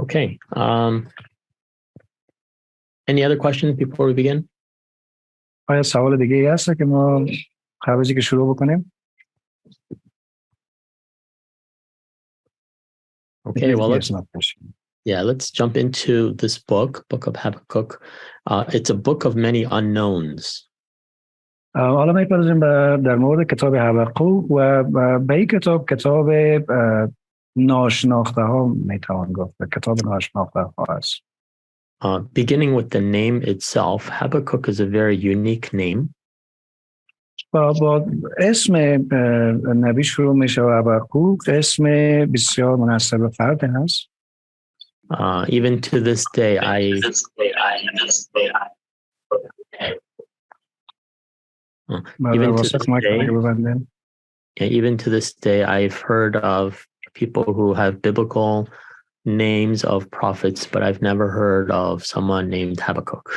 Okay. Any other questions before we begin? آیا سوال دیگه ای هست که ما قبل از اینکه شروع بکنیم؟ Okay, well, let's jump into this book of Habakkuk. It's a book of many unknowns. حالا می‌پردازیم در مورد کتاب حبقوق و به این کتاب ناشناخته ها میتوان گفت. کتاب ناشناخته ها است. Beginning with the name itself, Habakkuk is a very unique name. با اسم نبی شروع میشه و حبقوق اسم بسیار مناسب فرد هست. Even to this day, even to this day, I've heard of people who have biblical names of prophets, but I've never heard of someone named Habakkuk.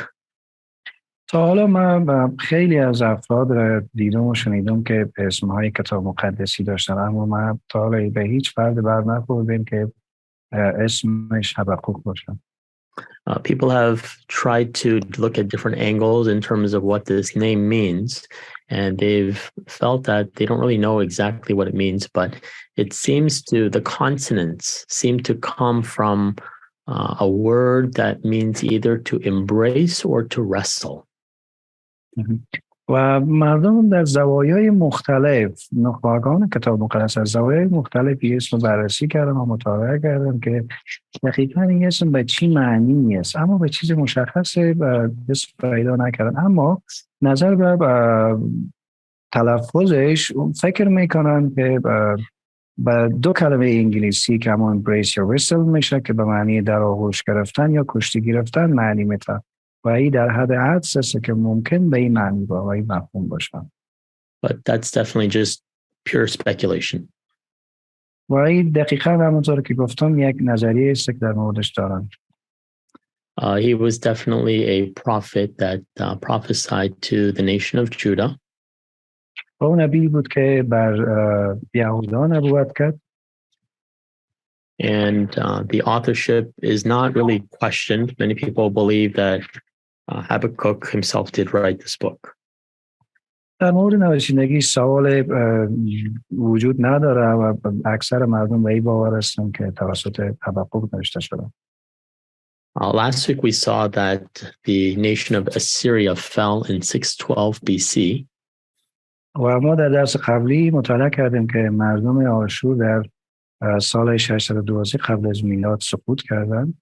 تا حالا من خیلی از افراد را دیدم و شنیدم که اسمهای کتاب مقدسی داشتن، اما من تا حالا به هیچ فرد بر نخوردم که اسمش حبقوق باشه. People have tried to look at different angles in terms of what this name means, and they've felt that they don't really know exactly what it means, but it seems the consonants seem to come from a word that means either to embrace or to wrestle. و مردم در زوایای مختلف، نخبگان کتاب مقدس از زوایای مختلفی اسم بررسی کردن و مطالعه کردن که دقیقاً این اسم به چی معنی است، اما به چیز مشخص اسم پیدا نکردن. اما نظر به تلفظش فکر میکنن که به دو کلمه انگلیسی که همون embrace یا wrestle میشه که به معنی در آغوش گرفتن یا کشتی گرفتن معنی میده و این در حد حدس است که ممکن به این معنی با این مفهوم باشن. But that's definitely just pure speculation. و این دقیقاً همونطور که گفتم یک نظریه است که در موردش دارن. He was definitely a prophet that prophesied to the nation of Judah. او نبی بود که بر یهودا نبوت کرد. And the authorship is not really questioned. Many people believe that Habakkuk himself did write this book. در مورد نوشتگی سوال وجود نداره و اکثر مردم به این باور هستند که توسط حبقوق نوشته شده. Last week we saw that the nation of Assyria fell in 612 BC. و ما در درس قبلی مطالعه کردیم که مردم آشور در سال 612 قبل از میلاد سقوط کردند.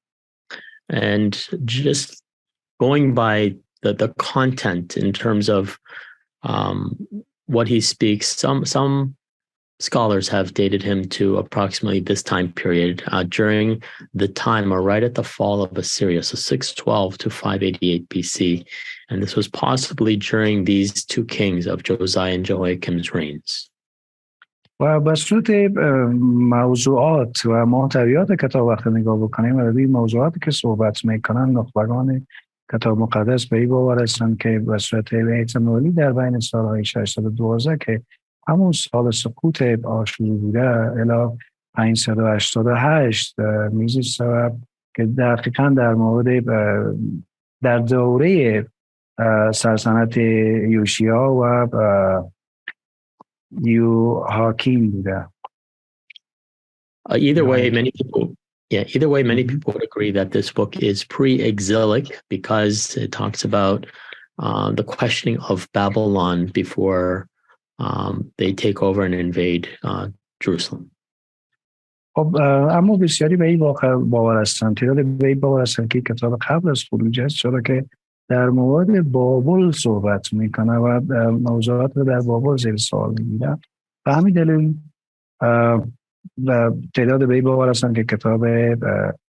And just going by the content in terms of what he speaks, some scholars have dated him to approximately this time period during the time or right at the fall of Assyria, so 612 to 588 BC. And this was possibly during these two kings of Josiah and Jehoiakim's reigns. و به صورت موضوعات و محتویات کتاب وقتی نگاه بکنیم و روی موضوعاتی که صحبت میکنن نخبگان کتاب مقدس به این باور هستند که به صورت احتمالی در بین سالهای 612 که همون سال سقوط آشور بوده الی 588 میزیسته که دقیقاً در مورد در دوره سلطنت یوشیا و یوهاکیم بوده. Either way, many people would agree that this book is pre-exilic because it talks about the questioning of Babylon before they take over and invade Jerusalem. اما بسیاری به این باور هستند، تعدادی به این باور هستند که کتاب قبل از خروج است، چرا که در مورد بابل صحبت میکنه و موضوعات رو در بابل زیر سوال میگیره و همین دلیل تعداد به این باور هستند که کتاب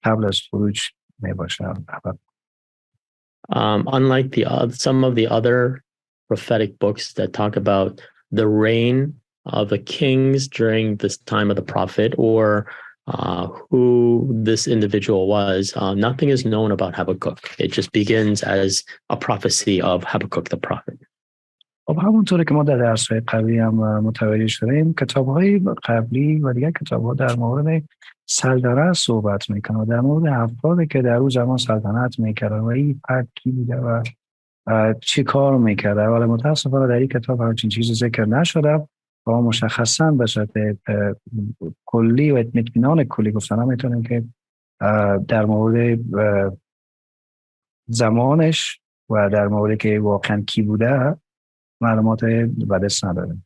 قبل از خروج میباشد. Unlike some of the other prophetic books that talk about the reign of the kings during this time of the prophet or who this individual was, nothing is known about Habakkuk. It just begins as a prophecy of Habakkuk the prophet. خب همونطوری که ما در درس‌های قبلی هم متوجه شدیم، کتاب‌های قبلی و دیگر کتاب‌ها در مورد سلطنت صحبت میکنه و در مورد افرادی که در اون زمان سلطنت میکردن و این فرد کی بوده و چی کار میکرده. ولی متاسفانه در این کتاب همچین چیزی ذکر نشده و مشخصا به صورت کلی و اطمینان کلی گفتن هم میتونیم که در مورد زمانش و در مورد که واقعا کی بوده معلومات به دست نداریم.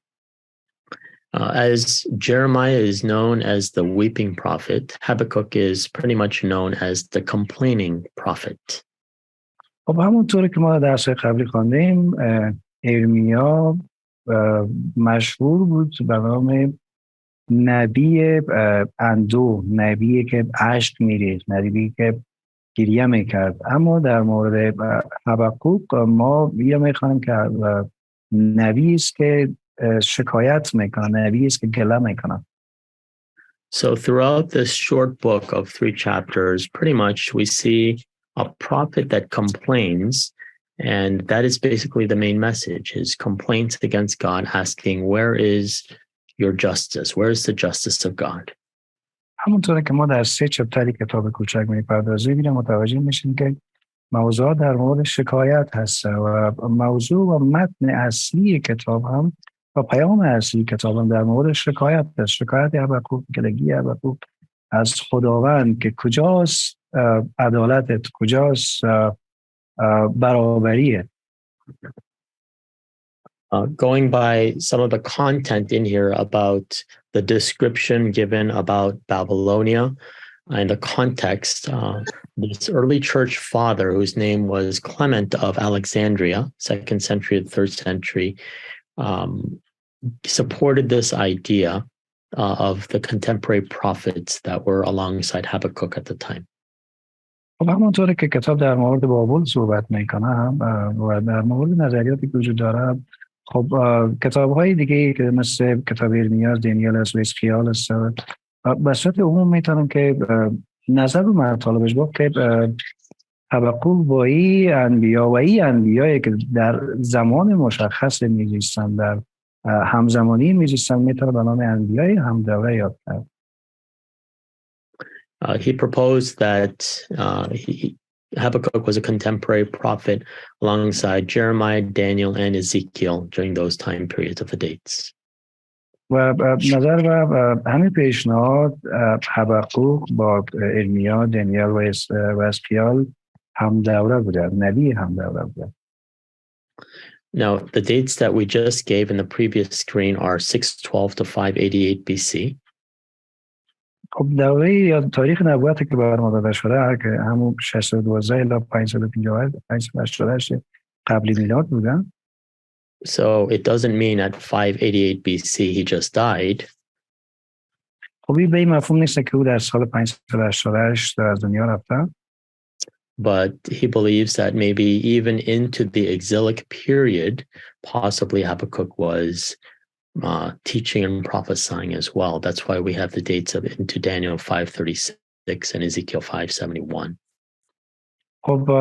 As Jeremiah is known as the weeping prophet, Habakkuk is pretty much known as the complaining prophet. خب همونطوری که ما در درس قبلی خواندیم، ارمیا مشهور بود به نام نبی اندو، نبی که اشک میریخت، نبی که گریه میکرد. اما در مورد حبقوق ما میخوانیم که نبی است که شکایت میکنه، نبی است که گله میکنه. So throughout this short book of 3 chapters, pretty much we see a prophet that complains, and that is basically the main message, his complaints against God, asking, where is your justice? Where is the justice of God? همونطور که ما در 3 چپتری کتاب کوچک میپردازیم متوجه میشیم که موضوع در مورد شکایت هست و موضوع و متن اصلی کتاب هم و پیام اصلی کتاب هم در مورد شکایت هست. شکایت حبقوق، گلگی حبقوق از خداوند که کجاست عدالتت، کجاست برابریه. Going by some of the content in here about the description given about Babylonia and the context, this early church father, whose name was Clement of Alexandria, 2nd century to 3rd century, supported this idea of the contemporary prophets that were alongside Habakkuk at the time. خب همونطوری که کتاب در مورد بابل صحبت میکنه و در مورد نظریاتی که وجود داره، خب کتاب‌های دیگه که مثل کتاب ارمیا، دانیل است و اسکیال است، به صورت عموم میتونم که نظر رو مطالبش با که حبقوق با این انبیا و این انبیایی که در زمان مشخص میزیستن، در همزمانی میزیستن، میتونه به نام انبیای همدوره یاد کرد. He proposed that Habakkuk was a contemporary prophet alongside Jeremiah, Daniel, and Ezekiel during those time periods of the dates. و نظر و همین پیشنهاد حبقوق با ارمیا، دانیل و اسکیال همدوره بودن، نبی همدوره بودن. Now, the dates that we just gave in the previous screen are 612 to 588 BC. خب دوره یا تاریخ نبوت که بر ما داده شده که همون 612 الی 558 قبل میلاد بودن. So it doesn't mean at 588 BC he just died. خب این به این مفهوم نیست که او در سال 588 از دنیا رفته. But he believes that maybe even into the exilic period, possibly Habakkuk was teaching and prophesying as well. That's why we have the dates of into Daniel 5:36 and Ezekiel 5:71. خب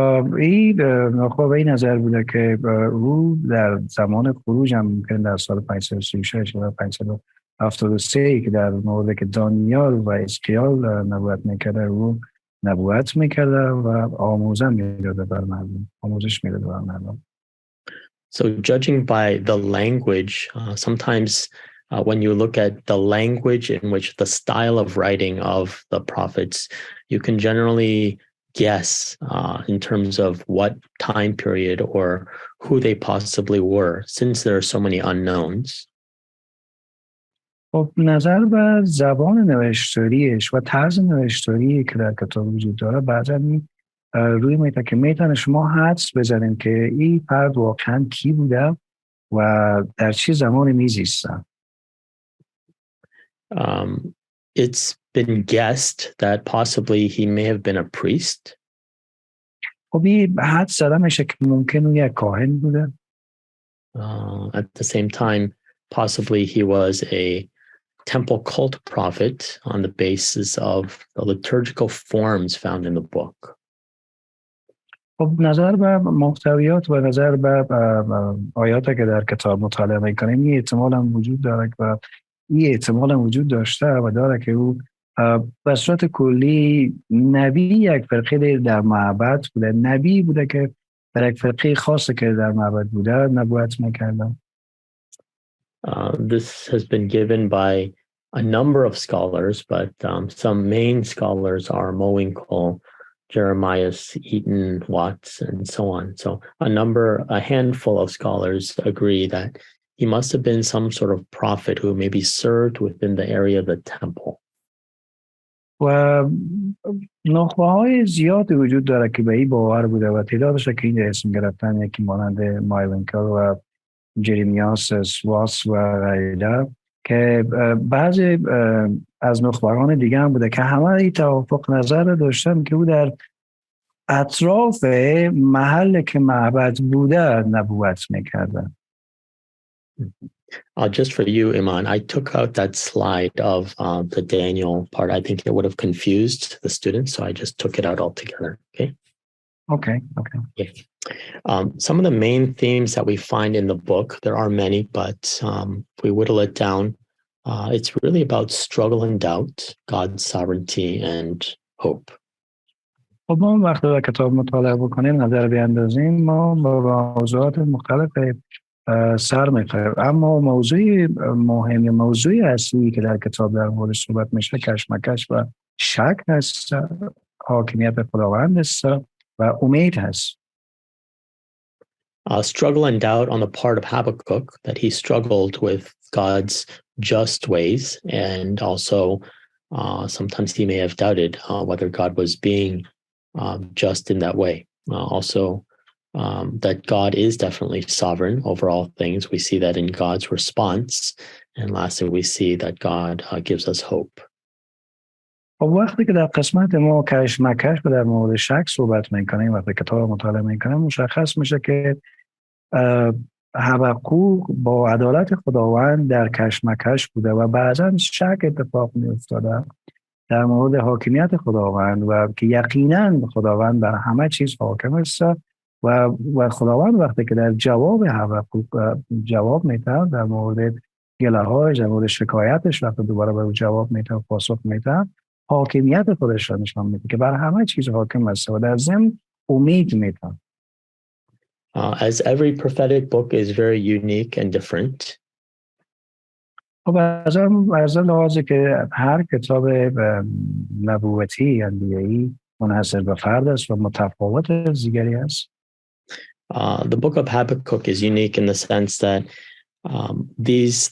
این نخواه به این نظر بوده که او در زمان خروج هم ممکن در سال 536 و 573 که در مورد که دانیال و اسکیال نبوت میکرده، او نبوت میکرده و آموزش میداده بر مردم. So judging by the language, sometimes when you look at the language in which the style of writing of the prophets, you can generally guess in terms of what time period or who they possibly were, since there are so many unknowns. خب نظر بر زبان نوشتاریش و طرز نوشتاری که در کتاب وجود داره، بعضا روی میده که میتونه شما حدس بزنیم که این فرد واقعا کی بوده و در چه زمانی میزیستن. It's been guessed that possibly he may have been a priest. خب این حدس زده میشه که ممکن اون یک کاهن بوده. At the same time, possibly he was a temple cult prophet on the basis of the liturgical forms found in the book. خب نظر به محتویات و نظر به آیاتی که در کتاب مطالعه میکنیم این احتمال هم وجود داره و این احتمال هم وجود داشته و داره که او به صورت کلی نبی یک فرقه در معبد بوده، نبی بوده که در یک فرقه خاصی که در معبد بوده نبوت میکرده. This has been given by a number of scholars, but some main scholars are Mowinkle, Jeremiah, Eaton, Watts, and so on. So a handful of scholars agree that he must have been some sort of prophet who maybe served within the area of the temple. و نخبه های زیادی وجود داره که به این باور بوده و تعدادش که این اسم گرفتن یکی مانند مایونکل و جریمیاس، واتس و غیره که بعضی از نخبگان دیگه هم بوده که همه این توافق نظر داشتن که او در اطراف محل که معبد بوده نبوت میکردن. Just for you, Iman, I took out that slide of the Daniel part. I think it would have confused the students, so I just took it out altogether. Okay. Okay. Some of the main themes that we find in the book, there are many, but if we whittle it down, it's really about struggle and doubt, God's sovereignty, and hope. خب ما وقتی در کتاب مطالعه بکنیم نظر بیاندازیم ما با موضوعات مختلف سر میخوایم، اما موضوع مهم یا موضوع اصلی که در کتاب در موردش صحبت میشه کشمکش و شک هست، حاکمیت خداوند هست و امید هست. Struggle and doubt on the part of Habakkuk, that he struggled with God's just ways, and also sometimes he may have doubted whether God was being just in that way. Also, that God is definitely sovereign over all things. We see that in God's response. And lastly, we see that God gives us hope. وقتی که در قسمت ما کشمکش و در مورد شک صحبت میکنیم وقتی کتاب مطالعه میکنیم مشخص میشه که حبقوق با عدالت خداوند در کشمکش بوده و بعضا شک اتفاق میافتاده در مورد حاکمیت خداوند و که یقینا خداوند بر همه چیز حاکم است و خداوند وقتی که در جواب حبقوق جواب میده در مورد گله‌هایش در مورد شکایتش وقتی دوباره به او جواب میده و پاسخ میده حاکمیت خودش را نشان میده که بر همه چیز حاکم است و در ضمن امید میده. As every prophetic book is very unique and different. خب از لحاظی که هر کتاب نبوتی انبیایی منحصر به فرد است و متفاوت از دیگری است. The book of Habakkuk is unique in the sense that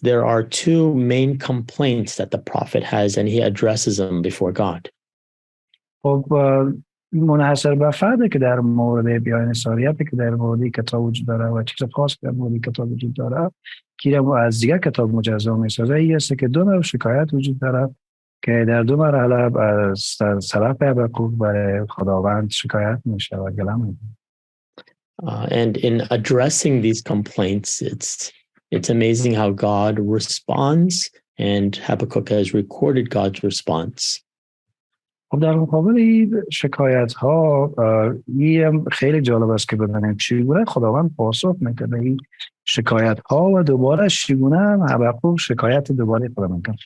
there are two main complaints that the prophet has and he addresses them before God. خب منحصر به فرده که در مورد بیان ساریتی که در مورد کتاب وجود داره و چیز خاص در مورد کتاب وجود داره که از دیگر کتاب مجزا میسازه این است که دو نوع شکایت وجود داره که در دو مرحله از طرف حبقوق برای خداوند شکایت میشه و گله میشه. And in addressing these complaints, it's amazing how God responds, and Habakkuk has recorded God's response. خب در مقابل این شکایت ها این خیلی جالب است که بدانیم چگونه خداوند پاسخ میده به این شکایت ها و دوباره چگونه حبقوق شکایت دوباره خدا میکنه.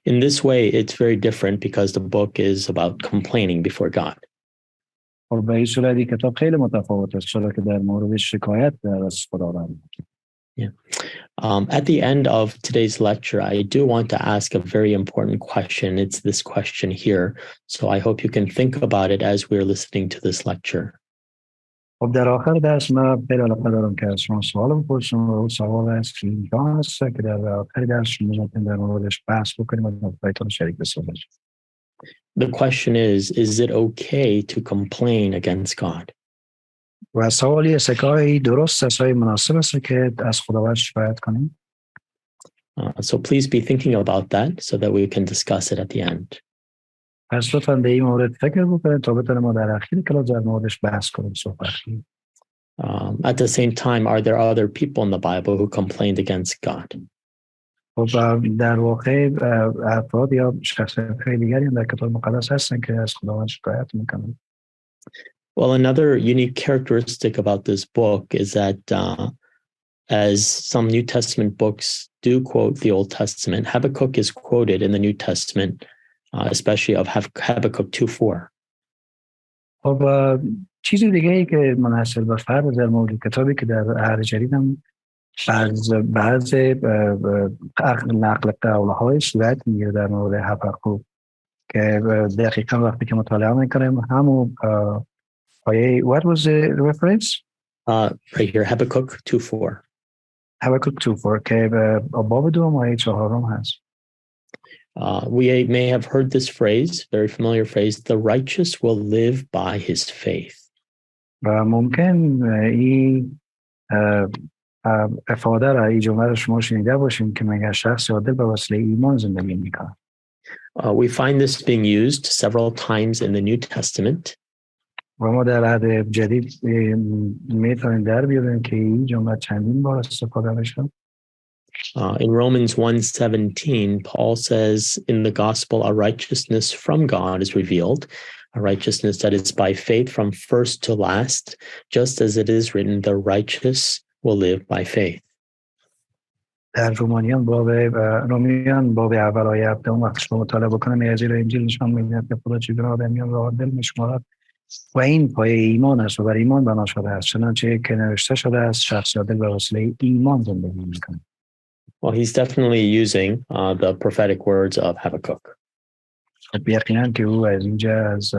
In this way, it's very different because the book is about complaining before God. خب به این صورتی کتاب خیلی متفاوت است چرا که در مورد شکایت از خداوند. At the end of today's lecture, I do want to ask a very important question. It's this question here. So I hope you can think about it as we're listening to this lecture. خب در آخر درس من خیلی علاقه دارم که از شما سوال بپرسم و سوال است که اینجا هست که در آخر درس شما در موردش بحث بکنیم و نظرتون شریک بسازید. The question is it okay to complain against God? و سوالی است که درست است و مناسب است که از خداوند شکایت کنیم. So please be thinking about that so that we can discuss it at the end. پس لطفاً به این مورد فکر بکنید تا بتونیم ما در اخیر کلاس در موردش بحث کنیم صحبت کنیم. At the same time, are there other people in the Bible who complained against God? خب در واقع افراد یا شخصیت‌های دیگری در کتاب مقدس هستن که از خداوند شکایت میکنن. Well, another unique characteristic about this book is that as some New Testament books do quote the Old Testament, Habakkuk is quoted in the New Testament, especially of Habakkuk 2:4. خب چیز دیگه ای که منحصر به فرد در مورد کتابی که در عهد جدید هم بعض نقل قول‌های صورت میگیره در مورد حبقوق که دقیقا وقتی که مطالعه میکنیم همون آیه what was the reference? Right here, Habakkuk 2:4. Habakkuk 2:4 که باب دوم آیه 4 هست. We may have heard this phrase, very familiar phrase, the righteous will live by his faith. و ممکن این افاده را این جمله را شما شنیده باشیم که مگر شخص عادل به وسیله ایمان زندگی میکنه. We find this being used several times in the New Testament. و ما در عهد جدید میتونیم در بیاریم که این جمله چندین بار استفاده میشه. In Romans 1:17, Paul says, in the gospel, a righteousness from God is revealed, a righteousness that is by faith from first to last, just as it is written, the righteous will live by faith. در رومیان باب اول آیه 7 وقتی شما مطالعه بکنم از این انجیل نشان می‌دهد که خدا چگونه آدمیان را عادل می‌شمارد و این پایه ایمان است و بر ایمان بنا شده است، چنانچه که نوشته شده است شخص عادل به وسیله ایمان زندگی می‌کند. Well, he's definitely using the prophetic words of Habakkuk. یقینا که او از اینجا از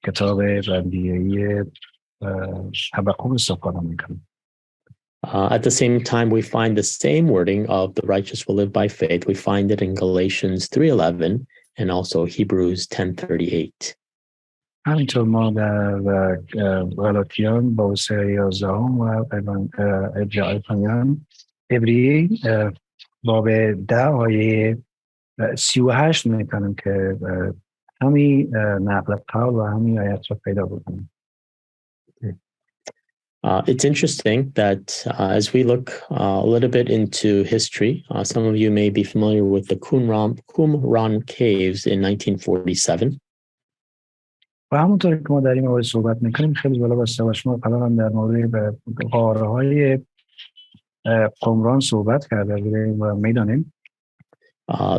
کتاب ربیایی حبقوق استفاده می‌کند. At the same time, we find the same wording of the righteous will live by faith. We find it in Galatians 3:11 and also Hebrews 10:38. همینطور ما در غلاطیان با 3:11 و عبری باب 10 آیه 38 میکنیم که همین نقل قول و همین آیت را پیدا بکنیم. It's interesting that as we look a little bit into history, some of you may be familiar with the Qumran caves in 1947. و همونطور که ما در این مورد صحبت میکنیم خیلی بالا بسته و شما قبلا هم در مورد غارهای قمران صحبت کرده بودیم و میدانیم.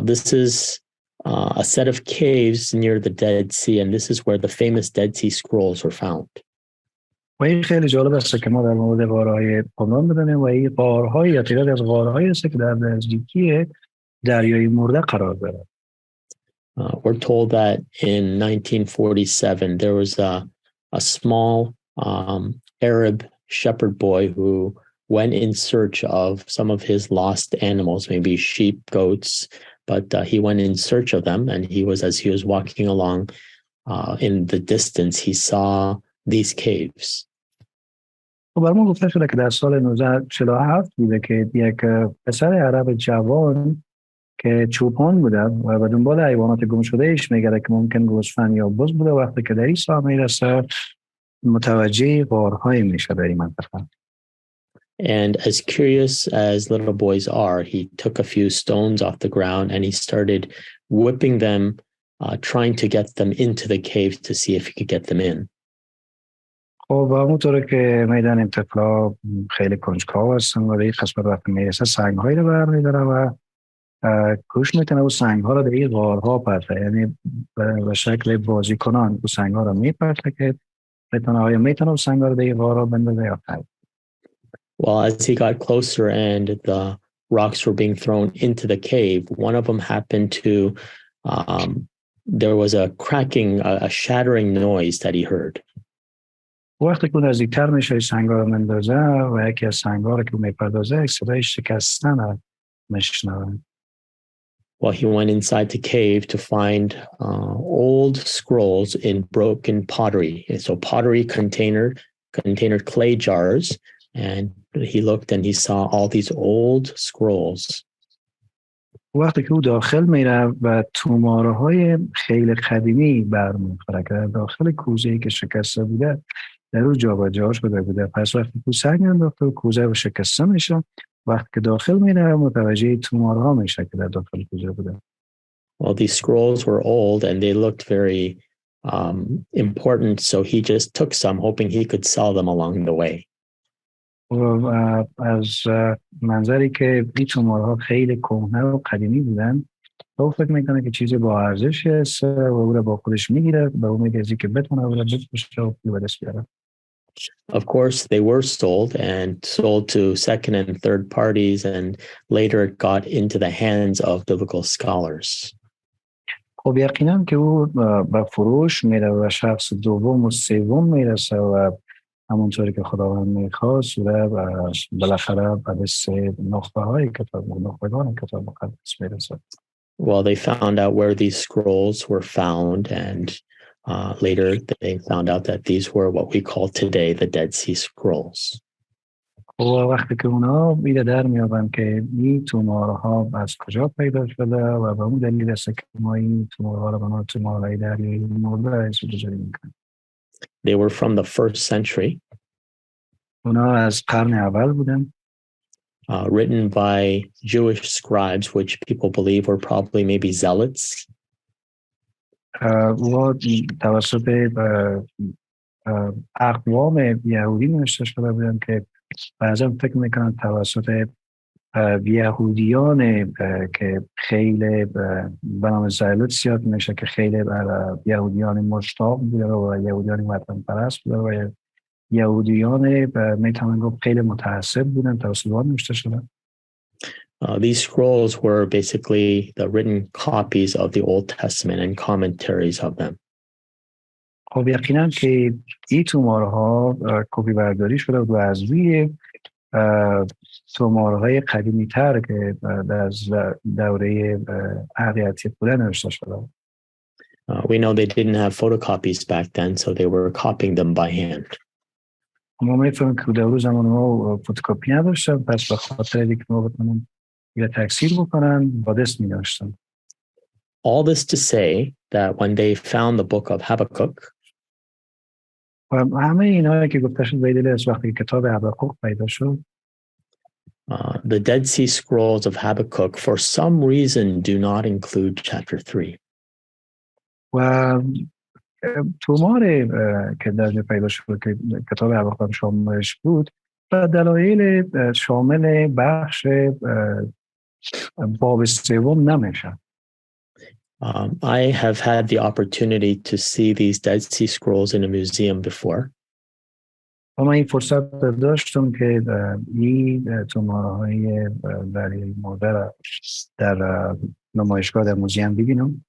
This is a set of caves near the Dead Sea, and this is where the famous Dead Sea Scrolls were found. و این خیلی جالب است که ما در مورد غارهای قمران بدانیم و این غارهای یا تعدادی از غارهایی است که در نزدیکی دریای مرده قرار دارد. We're told that in 1947 there was a small Arab shepherd boy who went in search of some of his lost animals, maybe sheep, goats, but he went in search of them, and as he was walking along in the distance, he saw these caves. برام گفته شده که در سال 1947 بوده که یک پسر عرب جوان که چوپان بوده و به دنبال حیوانات گم شده ایش میگرده که ممکن گوسفند یا بز بوده، وقتی که در این سال میرسه متوجه غارهایی میشه در این منطقه. And as curious as little boys are, he took a few stones off the ground and he started whipping them, trying to get them into the cave to see if he could get them in. خب همونطوره که میدانیم طفلا خیلی کنجکاو هستن و به این قسمت وقتی میرسه سنگ‌هایی رو برمی‌داره و کوش میکنه و سنگ‌ها رو به این غارها پرته، یعنی به شکل بازیکنان و سنگ‌ها رو میپرته که میتونه سنگ‌ها رو به این غارها بندازه یا خیر. Well, as he got closer and the rocks were being thrown into the cave, one of them happened to, there was a cracking, a shattering noise that he heard. وقتی که نزدیکتر میشه سنگ‌ها رو مندازه و یکی از سنگ‌ها رو که میپردازه صدای شکستن رو میشنوه. Well, he went inside the cave to find old scrolls in broken pottery. So pottery container clay jars, and he looked and he saw all these old scrolls. وقتی که او داخل میره و توماره‌های خیلی قدیمی برمیخوره که داخل کوزه‌ای که شکسته بوده در او جابجا شده بوده. پس وقتی که سنگ انداخته و کوزه رو شکسته میشه، وقتی که داخل میره متوجه تومارها میشه که در داخل کوزه بوده. Well, these scrolls were old and they looked very important, so he just took some, hoping he could sell them along the way. و از منظری که این تومارها خیلی کهنه و قدیمی بودن، او فکر میکنه که چیزی با ارزش است و او را با خودش میگیره به امید از اینکه بتونه او را بفروشه و پول به دست بیاره. Of course, they were sold to second and third parties, and later it got into the hands of biblical scholars. خب یقینا که او به فروش میره و شخص دوم و سوم میرسه و همونطوری که خداوند میخواست و بالاخره به دست نخبگان کتاب مقدس میرسه. Well, they found out where these scrolls were found, and later they found out that these were what we call today the Dead Sea Scrolls. و وقتی که اونا میره در میابند که این تومارها از کجا پیدا شده و به اون دلیل است که ما این تومارها رو به نام تومارهای دریایی مرده اسم گذاری میکنیم. They were from the first century. اونا از قرن اول بودن. Written by Jewish scribes, which people believe were probably maybe zealots. و توسط اقوام یهودی نوشته شده بودن که بعضا فکر میکنن توسط یهودیان که خیلی به نام زیلوت زیاد میشه که خیلی یهودیان مشتاق بوده و یهودیان وطن پرست بوده و یهودیان میتوان گفت خیلی متعصب بودن توسط آن نوشته شدن. These scrolls were basically the written copies of the Old Testament and commentaries of them. خب یقینا که این تومارها کپی برداری شده و از روی تومارهای قدیمی تر که در دوره عهد بودن نوشته شده. We know they didn't have photocopies back then, so they were copying them by hand. ما میفهمیم که در روز زمان ما فوتوکاپی نداشتن، پس به خاطر اینکه ما بتونیم یا تکثیر بکنن با دست می داشتن. All this to say that when they found the book of Habakkuk, همه اینایی که گفته شد به دلیل از وقتی کتاب حبقوق پیدا شد، the Dead Sea Scrolls of Habakkuk for some reason do not include chapter 3. و تومار که در پیدا شد که کتاب حبقوق شاملش بود و دلایل شامل بخش باب سوم نمیشه. I have had the opportunity to see these Dead Sea Scrolls in a museum before. من این فرصت داشتم که این تومارهای دریایی مرده در نمایشگاه در موزیم ببینم.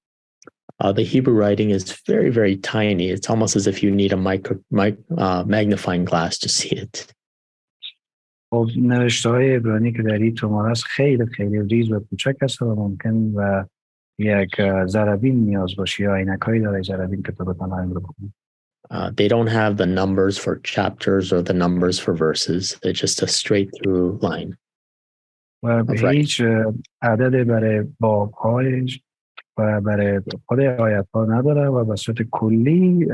The Hebrew writing is very, very tiny. It's almost as if you need a magnifying glass to see it. نوشته‌های عبرانی که در این تومار هست خیلی خیلی ریز و کوچک هست و ممکن و یک ضربین نیاز باشه یا عینک‌هایی داره ضربین که تو بتونن بکنی. They don't have the numbers for chapters or the numbers for verses. It's just a straight through line. و هیچ عدد برای باب‌هایش و برای خود آیت‌ها نداره و به صورت کلی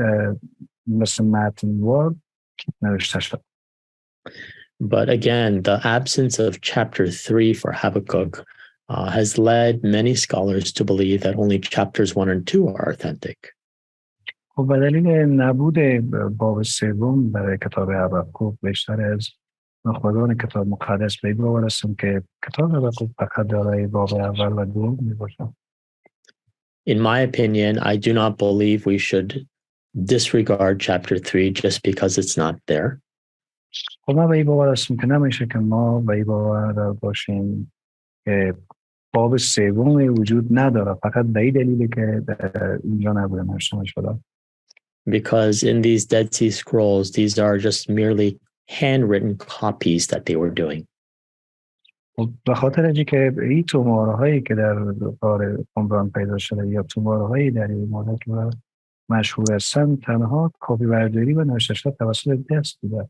مثل متنوار نوشته شده. But again, the absence of chapter 3 for Habakkuk has led many scholars to believe that only chapters 1 and 2 are authentic. خب به دلیل نبود باب سوم برای کتاب حبقوق بیشتر از نخبگان کتاب مقدس به این باور هستند که کتاب حبقوق فقط دارای باب اول و دوم میباشد. In my opinion, I do not believe we should disregard chapter 3 just because it's not there. خب من به این باور هستم که نمیشه که ما به این باور باشیم که باب سوم وجود نداره فقط به این دلیلی که اینجا نبوده نوشته شده. Because in these Dead Sea Scrolls, these are just merely handwritten copies that they were doing. به خاطر اینکه این تومارهایی که در کار عمران پیدا شده یا تومارهایی در این مورد که مشهور هستند تنها کپی برداری و نوشته شده توسط دست بوده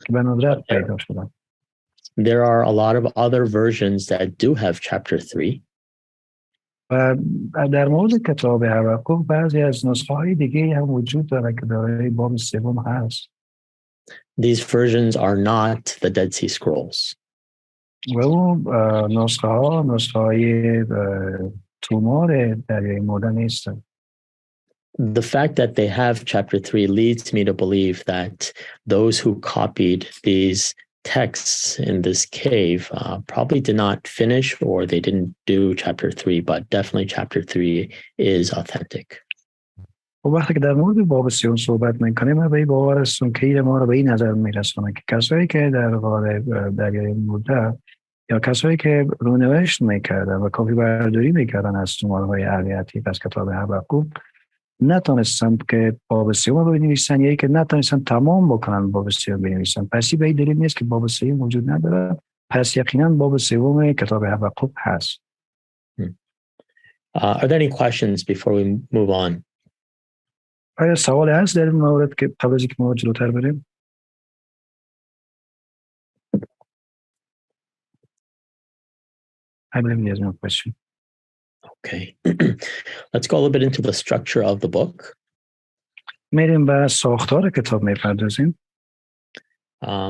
که به ندرت پیدا شدن. There are a lot of other versions that do have chapter 3. و در مورد کتاب حبقوق بعضی از نسخه های دیگه هم وجود داره که دارای باب سوم هست. These versions are not the Dead Sea Scrolls. و اون نسخه های تومار دریایی مرده نیستن. the fact that they have chapter 3 leads me to believe that those who copied these texts in this cave probably did not finish, or they didn't do chapter 3, but definitely chapter 3 is authentic. و وقتی که در مورد باب سیون صحبت میکنیم من به این باور هستم که این ما رو به این نظر میرسونه که کسایی که در غار دریای مرده یا کسایی که رونوشت میکردن و کپی برداری میکردن از تومارهای الهیاتی از کتاب حبقوق نتونستن که باب سیوم رو بنویسن یا که نتونستن تمام بکنن باب سیوم بنویسن. پس این به این دلیل نیست که باب سیوم وجود نداره، پس یقینا باب سیوم کتاب حبقوق هست. Are there any questions before we move on? آیا سوالی هست در این مورد که قبل از اینکه ما جلوتر بریم؟ I believe there's no question. Okay. Let's go a little bit into the structure of the book. میریم به ساختار کتاب میپردازیم.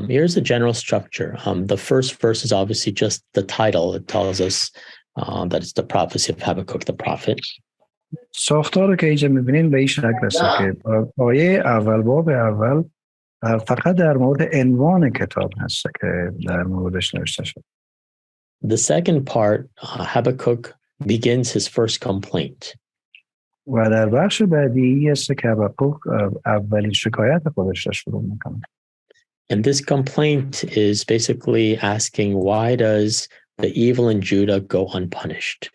Here's the general structure. The first verse is obviously just the title. It tells us that it's the prophecy of Habakkuk the prophet. ساختار که اینجا میبینین به این شکل است که آیه اول باب اول فقط در مورد عنوان کتاب هست که در موردش نوشته شد. The second part, Habakkuk begins his first complaint. و در بخش بعدی است که حبقوق اولین شکایت خودش را شروع میکنه. And this complaint is basically asking, why does the evil in Judah go unpunished?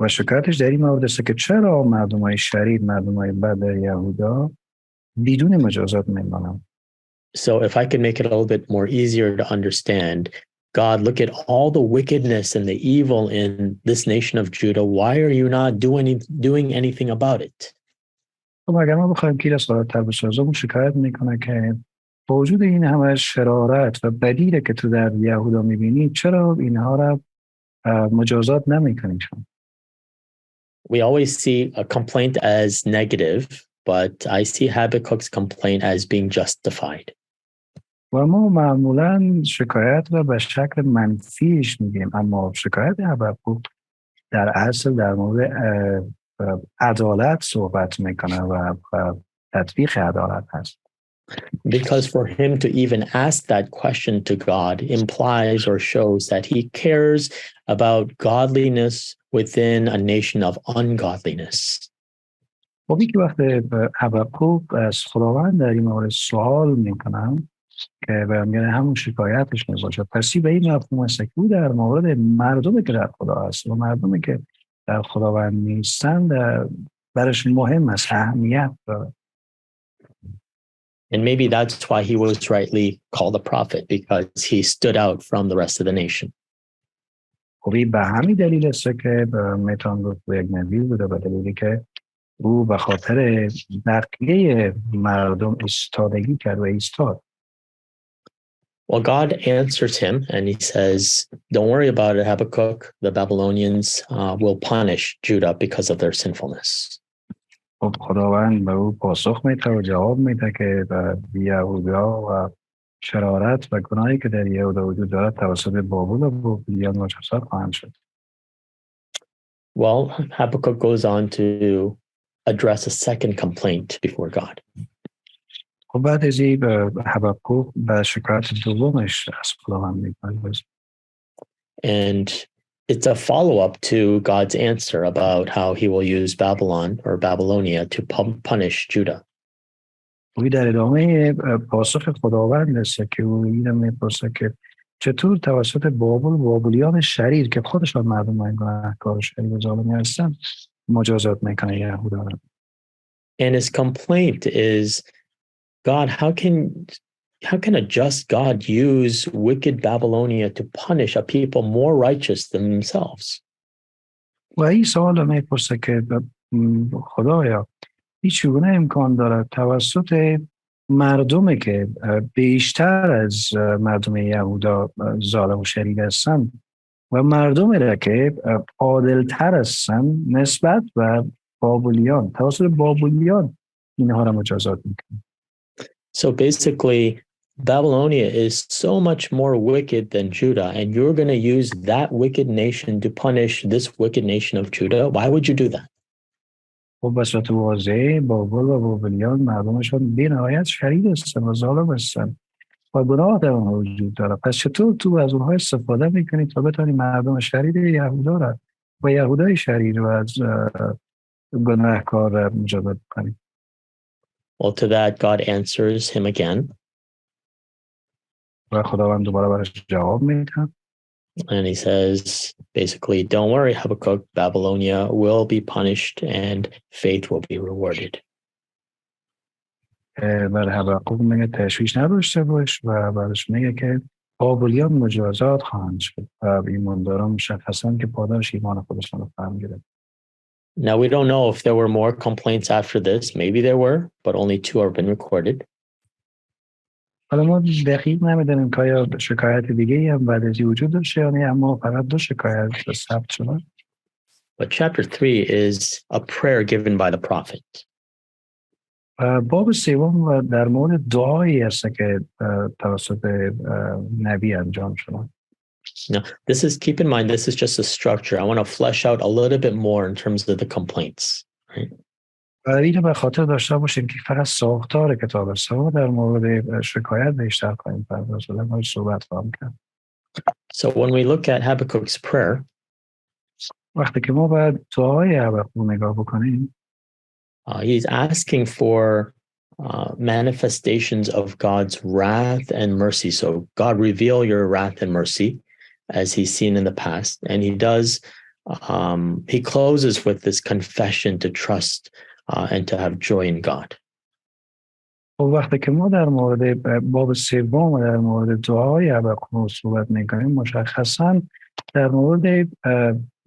و شکایتش در این مورد است که چرا مردمای شریر، مردمای بد در یهودا بدون مجازات میمانند. So if I could make it a little bit more easier to understand, God, look at all the wickedness and the evil in this nation of Judah. Why are you not doing anything about it? خب اگر ما بخوایم که ساده‌تر بسازم، شکایت میکنه که با وجود این همه شرارت و بدی که تو در یهودا میبینی، چرا اینها را مجازات نمیکنید شما؟ We always see a complaint as negative, but I see Habakkuk's complaint as being justified. و ما معمولاً شکایت را به شکل منفیش میگیم، اما شکایت حبقوق در اصل در مورد عدالت صحبت میکنه و تطبیق عدالت هست. Because for him to even ask that question to God implies or shows that he cares about godliness within a nation of ungodliness. خب که وقتی حبقوق از خداوند در این مورد سوال میکنن که برمیگرده همون شکایتش میباشه، پسی به این مفهوم است که او در مورد مردمی که در خدا هست و مردمی که در خداوند نیستن برش مهم است، اهمیت داره. And maybe that's why he was rightly called a prophet, because he stood out from the rest of the nation. خب به همین دلیل است که میتوان گفت یک نبی بوده، به دلیلی که او به خاطر بقیه مردم ایستادگی کرد و ایستاد. Well, God answers him and he says, don't worry about it, Habakkuk. The Babylonians will punish Judah because of their sinfulness. خب خداوند به او پاسخ میده و جواب میده که یهودا و شرارت و گناهی که در یهودا وجود دارد توسط بابل و بابلیان مجازات خواهند شد. Well, Habakkuk goes on to address a second complaint before God. خب بعد از این حبقوق به شکایت دومش از خداوند میپردازه. And it's a follow-up to God's answer about how he will use Babylon or Babylonia to punish Judah. او در ادامه پاسخ خداوند است که او اینو میپرسه که چطور توسط بابلیان شریر که خودشان مردم گناهکار و شریر و ظالم هستند مجازات میکنه یهودا را. And his complaint is, God, how can a just God use wicked Babylonia to punish a people more righteous than themselves? و این سوال رو میپرسه که خدایا هیچ چگونه امکان دارد توسط مردمی که بیشتر از مردم یهودا ظالم و شریر هستند و مردمی را که عادلتر هستند نسبت به بابلیان، توسط بابلیان اینها را مجازات میکنه. So basically, Babylonia is so much more wicked than Judah, and you're going to use that wicked nation to punish this wicked nation of Judah. Why would you do that? خب به صورت واضحه بابل و بابلیان مردمشان بی نهایت شرید هستن و ظالم هستن و گناه در اونها وجود داره. پس چطور تو از اونها استفاده میکنی تا بتونی مردم شرید یهودا را و یهودای شریر و از گناهکار را مجازات کنی؟ Well, to that, God answers him again. و خداوند دوباره برش جواب میده. And he says, basically, don't worry, Habakkuk, Babylonia will be punished and faith will be rewarded. برای حبقوق میگه تشویش نداشته باش و برش میگه که بابلیان مجازات خواهند شد و ایمانداران مشخصا که پاداش ایمان خودشان رو فهم گرفت. Now, we don't know if there were more complaints after this. Maybe there were, but only 2 have been recorded. حالا ما دقیق نمیدونیم که آیا شکایت دیگه هم بعد از وجود داشته یا نه، اما فقط 2 شکایت ثبت شده. But chapter 3 is a prayer given by the prophet. باب سوم در مورد دعایی است که توسط نبی انجام شده. Now, keep in mind, this is just a structure. I want to flesh out a little bit more in terms of the complaints. Right? اینو به خاطر داشته باشیم که فقط ساختار کتاب است و در مورد شکایت بیشتر کنیم پرداز و ما صحبت خواهم کرد. So when we look at Habakkuk's prayer, وقتی که ما باید دعای حبقوق نگاه بکنیم، he's asking for manifestations of God's wrath and mercy. So God, reveal your wrath and mercy as he's seen in the past. And he does, he closes with this confession to trust and to have joy in God. وقتی که ما در مورد باب سوم و در مورد دعای حبقوق صحبت میکنیم، مشخصا در مورد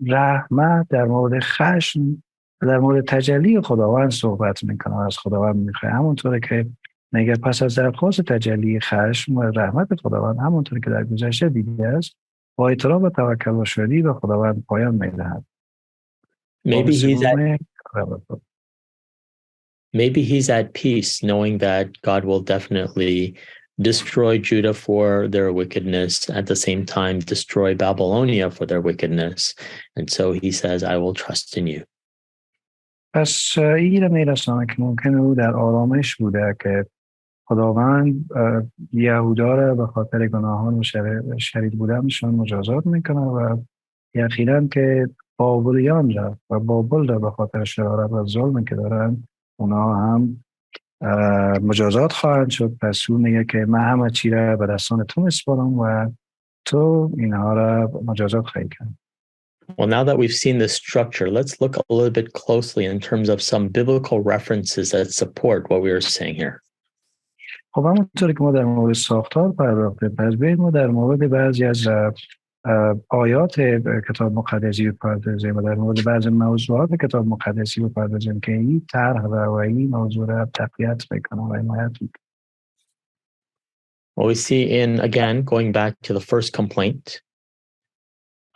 رحمت، در مورد خشم، در مورد تجلی خداوند صحبت میکنه، از خداوند میخواه. همونطوره که میگه پس از درخواست تجلی خشم و رحمت خداوند، همونطوره که در گذشته دیده است، با احترام و توکل و شادی به خداوند پایان میدهد. Maybe he's at peace knowing that God will definitely destroy Judah for their wickedness, at the same time destroy Babylonia for their wickedness. And so he says, I will trust in you. پس این میرسانه که ممکنه او در آرامش بوده که خداوند یهودا را به خاطر گناهان و شرید بودنشان مجازات میکنه و یقینا که بابلیان را و بابل را به خاطر شرارت و ظلم که دارن اونا هم مجازات خواهند شد. پس او میگه که من همه چی را به دستان تو میسپارم و تو اینها را مجازات خواهی کرد. Well, now that we've seen this structure, let's look a little bit closely in terms of some biblical references that support what we were saying here. خب همونطوری که ما در مورد ساختار پرداختیم، پس بیایید ما در مورد بعضی از آیات کتاب مقدسی بپردازیم و در مورد بعضی موضوعات کتاب مقدسی بپردازیم که این طرح و این موضوع را تقویت میکنه و حمایت میکنه. Well, we see in, again, going back to the first complaint,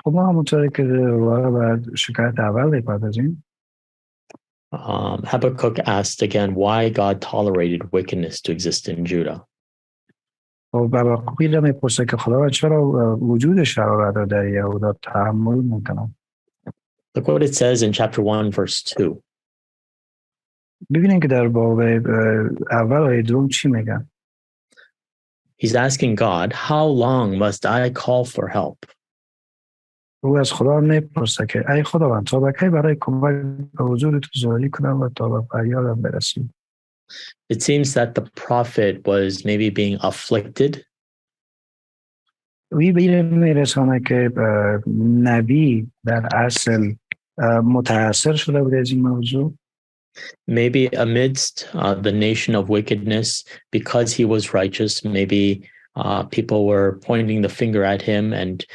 خب ما همونطوری که باید شکایت اول بپردازیم. Habakkuk asked again why God tolerated wickedness to exist in Judah. خب حبقوق را میپرسه که خداوند چرا وجود شرارت را در یهودا تحمل میکنه. Look what it says in chapter 1 verse 2. ببینید که در باب اول آیه 2 چی میگن. He's asking God, how long must I call for help? او از خدا میپرسه که ای خداوند تا به کی برای کمک به حضور تو زاری کنم و تا به فریادم برسیم. It seems that the prophet was maybe being afflicted. وی به این میرسانه که نبی در اصل متاثر شده بود از این موضوع. Maybe amidst the nation of wickedness, because he was righteous, maybe people were pointing the finger at him and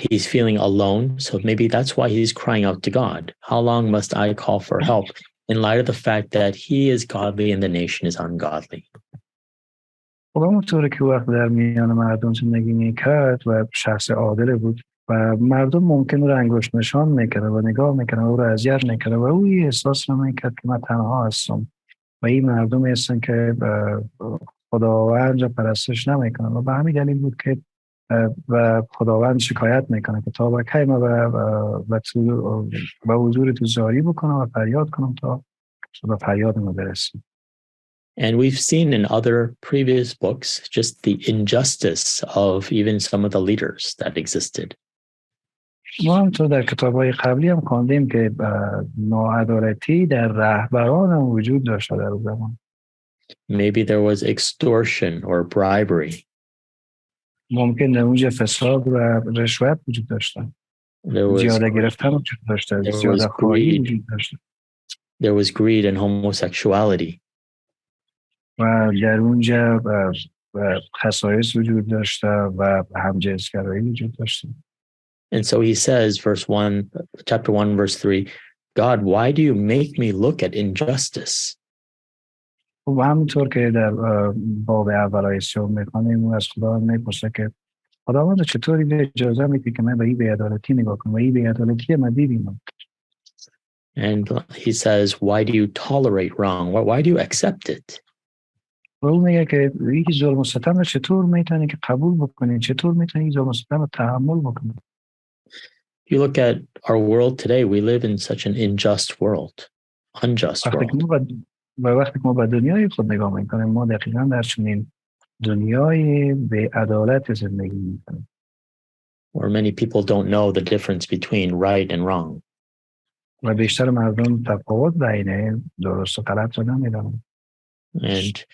he's feeling alone. So maybe that's why he's crying out to God. How long must I call for help? In light of the fact that he is godly and the nation is ungodly. خب همونطوره که وقت در میان مردم زندگی میکرد و شخص عادل بود و مردم ممکن رو انگشت نشان میکرد و نگاه میکرد و او رو اذیت میکرد و او احساس رو میکرد که من تنها هستم و این مردم هستن که خداوند رو پرستش نمیکنن و به همین دلیل بود که و خداوند شکایت میکنه که تا به کی من به حضور تو زاری بکنم و فریاد کنم تا به فریاد ما برسیم. And we've seen in other previous books just the injustice of even some of the leaders that existed. ما همطور در کتاب‌های قبلی هم خواندیم که ناعدالتی در رهبران هم وجود داشته در اون زمان. Maybe there was extortion or bribery. ممکن در اونجا فساد و رشوت وجود داشته. زیاده گرفتن وجود داشته. زیاده خواهی وجود داشته. There was greed and homosexuality. و در اونجا خصایص وجود داشته و همجنسگرایی وجود داشته. And so he says, chapter 1, verse 3, God, why do you make me look at injustice? و همونطور که در باب اول آیه 3 میخوانیم و از خدا میپرسه که خداوند چطوری به اجازه میدی که من به این بی‌عدالتی نگاه کنم و این بی‌عدالتی من ببینم. And he says, why do you tolerate wrong? Why do you accept it? و اون میگه که این ظلم و ستم رو چطور میتونی که قبول بکنی؟ چطور میتونی این ظلم و ستم رو تحمل بکنی؟ You look at our world today, we live in such an unjust world. وقتی که ما به دنیای خود نگاه میکنیم ما دقیقاً در چنین دنیای به عدالت زندگی میکنیم. Where many people don't know the difference between right and wrong. و بیشتر مردم تفاوت بین درست و غلط رو نمیدونن. And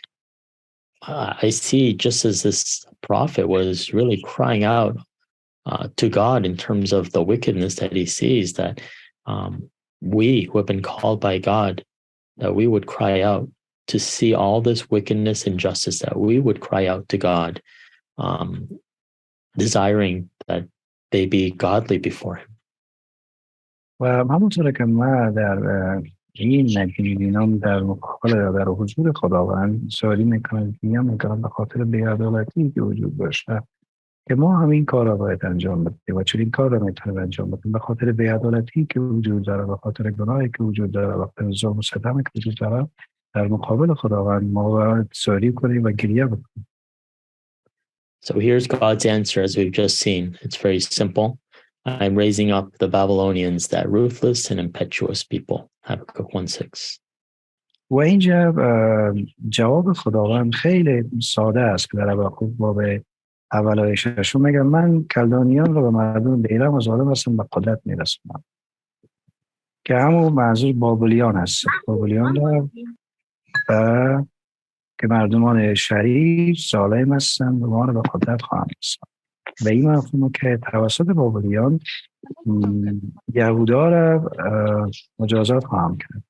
I see, just as this prophet was really crying out to God in terms of the wickedness that he sees, that we who have been called by God, that we would cry out to see all this wickedness and justice, that we would cry out to God, desiring that they be godly before him. و همونطور که ما در این نگیرینام در مقابل در حضور خداوند سوالی میکنم به خاطر بی‌عدالتی که وجود داشته که ما همین کار را باید انجام بدیم و چون این کار را میتونیم انجام بدیم به خاطر بی‌عدالتی که وجود داره به خاطر گناهی که وجود داره به خاطر ظلم و ستمی که وجود داره در مقابل خداوند ما باید سوالی کنیم و گریه بکنیم. So here's God's answer, as we've just seen. It's very simple. I'm raising up the Babylonians, that ruthless and impetuous people. Habakkuk 1:6. و اینجا جواب خداوند خیلی ساده است که در حبقوق باب اول آیه 6 میگه من کلدانیان را به مردم بیرم و ظالم هستم به قدرت میرسونم که همون منظور بابلیان هست. بابلیان را که مردمان شریف ظالم هستن و ما را به قدرت خواهم رسوند. به این مفهوم که توسط بابلیان یهودا را مجازات خواهم کرد.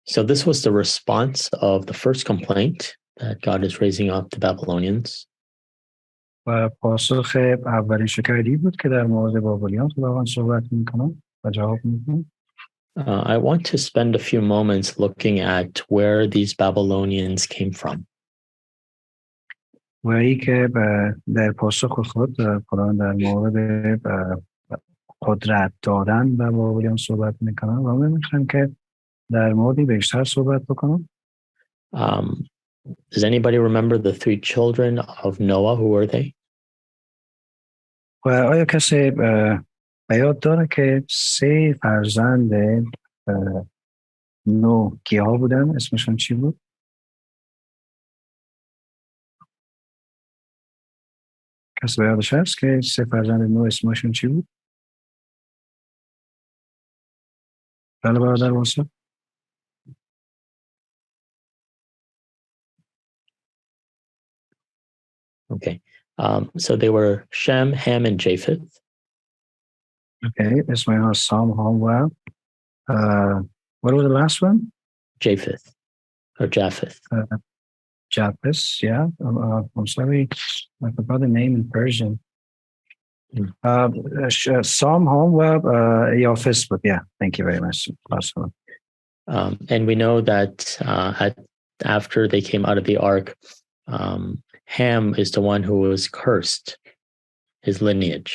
So this was the response of the first complaint that God is raising up the Babylonians. و پاسخ اولین شکایتی بود که در مورد بابلیان خداوند صحبت میکنه و جواب میکنه. I want to spend a few moments looking at where these Babylonians came from. و ای که در پاسخ خود قرآن در مورد قدرت دادن به بابلیان صحبت میکنه و من میخوام که در موردی بیشتر صحبت بکنم. Does anybody remember the 3 children of Noah? Who were they? و آیا کسی به یاد داره که 3 فرزند نوح کیها بودن؟ اسمشون چی بود؟ کسی به یادش هست که 3 فرزند نوح اسمشون چی بود؟ بله برادر واسه؟ Okay. So they were Shem, Ham, and Japheth. Okay. اسمها سام، هام و what was the last one? Japheth or Japheth. Japheth, yeah. I'm sorry, I forgot the name in Persian. Sam, Ham, Japheth, but yeah, thank you very much. Awesome. And we know that after they came out of the ark, Ham is the one who was cursed, his lineage.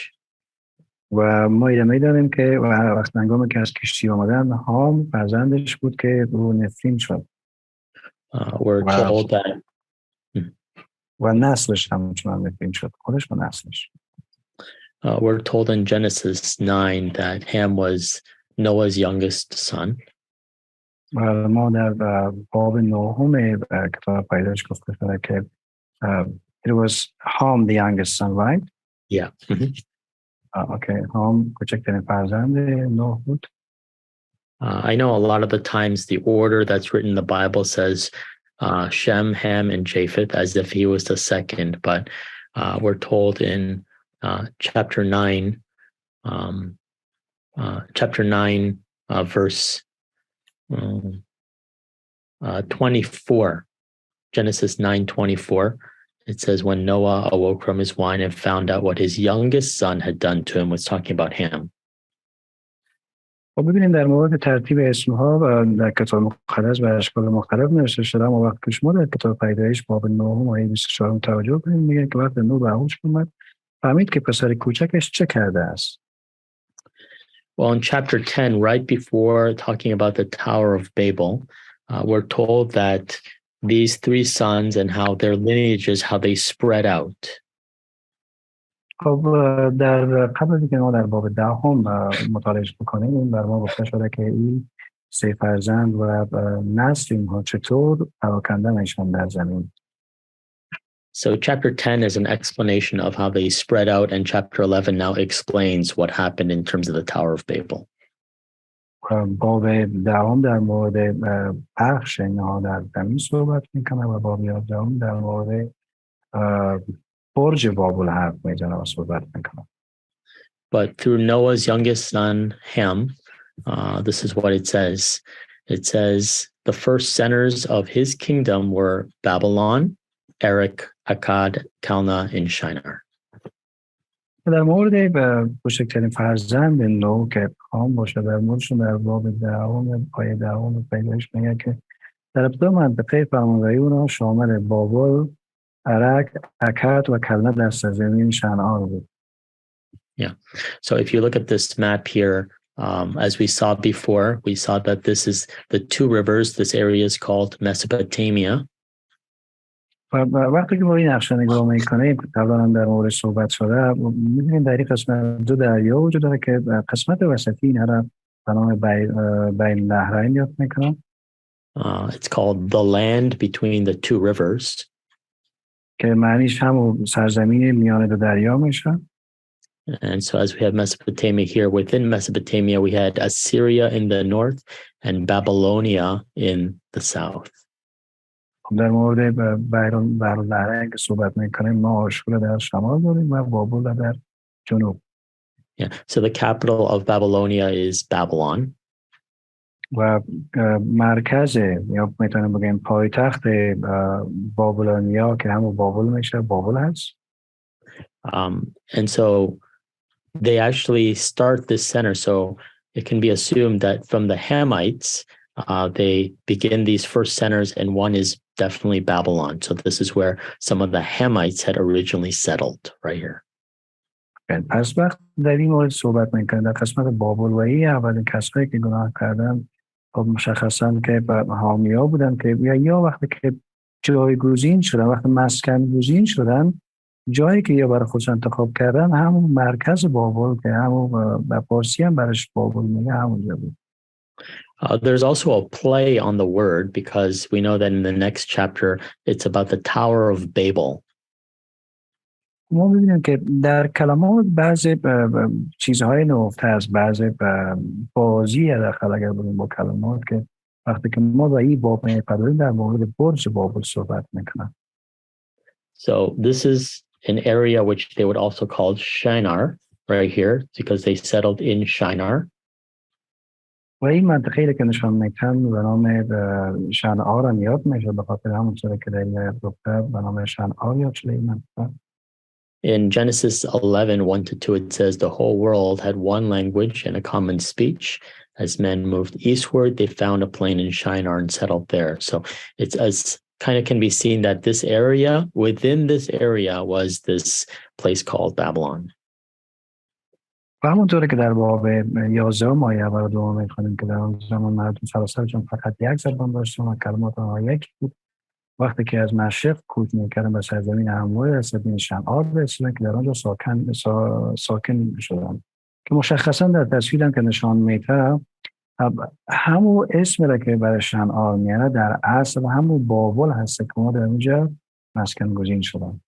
و ما میدانیم که وقتی هنگامی که از کشتی آمدن هام فرزندش بود که او نفرین شد. We're told that و نسلش هم چون نفرین شد خودش و نسلش. We're told in Genesis 9 that Ham was Noah's youngest son. ما در باب 9 کتاب پیدایش گفته شده که it was Ham the youngest son, right? Yeah. Okay. Ham کوچکترین فرزند نوح بود. I know a lot of the times the order that's written in the Bible says Shem, Ham, and Japheth as if he was the second, but we're told in chapter 9, verse 24, Genesis 9:24. It says, when Noah awoke from his wine and found out what his youngest son had done to him, was talking about Ham. خب ببینیم در مورد ترتیب اسمها در کتاب مقدس به اشکال مختلف نوشته شده، اما وقتی شما در کتاب پیدایش باب 9 آیه 24 توجه کنید، میگه که وقتی نوح به هوش اومد فهمید که پسر کوچکش چه کرده است. Well, in chapter 10, right before talking about the Tower of Babel, we're told that these three sons and how their lineages, how they spread out. خب در قبل از اینکه ما در باب 10 مطالعه بکنیم، بر ما گفته شده که این سه فرزند و نسل اینها چطور پراکنده میشن در زمین. So chapter 10 is an explanation of how they spread out, and chapter 11 now explains what happened in terms of the Tower of Babel. باب 10 در مورد پخش اینها در زمین صحبت میکنه و باب 11 در مورد برج بابل حرف میزنه و صحبت میکنه. But through Noah's youngest son, Ham, this is what it says. It says, the first centers of his kingdom were Babylon, Erech, Akkad, Calneh, and Shinar. در مورد بزرگترین فرزند نوح که خام باشه، در موردشون در باب 10 پای 10 پیدایش میگه که در ابتدا منطقه فرمانروایی اونها شامل بابل، ارک، اکد و کلنه در سرزمین شنعار بود. Yeah. So if you look at this map here, as we saw before, we saw that this is the two rivers. This area is called Mesopotamia. وقتی که ما این نقشه نگاه میکنیم که قبلا هم در مورد صحبت شده، میبینیم در این قسمت 2 دریا وجود داره که قسمت وسطی اینها را به نام بین نهرین یاد میکنن. It's called the land between the two rivers. که معنیش همون سرزمین میان 2 دریا میشه. And so as we have Mesopotamia here, within Mesopotamia we had Assyria in the north and Babylonia in the south. در مورد بحرالنهرین که صحبت میکنیم، ما آشور در شمال داریم و بابل در جنوب. Yeah. So the capital of Babylonia is Babylon. و مرکز یا میتونیم بگیم پایتخت بابلونیا که همون بابل میشه، بابل هست. And so they actually start this center. So it can be assumed that from the Hamites, they begin these first centers, and one is definitely Babylon. So this is where some of the Hamites had originally settled, right here. پس وقت در این مورد صحبت میکنه در قسمت بابلوایی، اولین کسایی که گناه کردن خب مشخصا که حامیا بودن که یا وقتی که جایگزین شدن، وقتی مسکن گزین شدن، جایی که یا برای خودش انتخاب کردن همون مرکز بابل که همون به فارسی هم برش بابل میگه همونجا بود. There's also a play on the word because we know that in the next chapter it's about the Tower of Babel. ما می‌بینیم که در کلمات بعضی چیزهای نهفته از بعضی بازی داخل اگر بودیم با کلمات که وقتی که ما با این باب می‌پردازیم در مورد برج بابل صحبت می‌کنیم. So this is an area which they would also call Shinar right here because they settled in Shinar. و این منطقه‌ای که نشان می‌کنم به نام شنعار هم یاد میشه به خاطر همون چیزی که در این گفته به نام شنعار یاد شده این منطقه. In Genesis 11, 1-2, it says the whole world had one language and a common speech. As men moved eastward, they found a plain in Shinar and settled there. So it's as kind of can be seen that this area, within this area, was this place called Babylon. و همونطوری که در باب 11 آیه اول و دوم می‌خونیم که در اون زمان مردم سراسرشون فقط یک زبان داشتن و کلمات آنها یکی بود. وقتی که از مشرق کوچ می‌کردن به سرزمین اموای سرزمین شنعار رسیدن که در آنجا ساکن شدن که مشخصا در تصویر هم که نشان میده همون اسمی را که برای شنعار میاره در اصل همون بابل هست که ما در اونجا مسکن گزین شدن.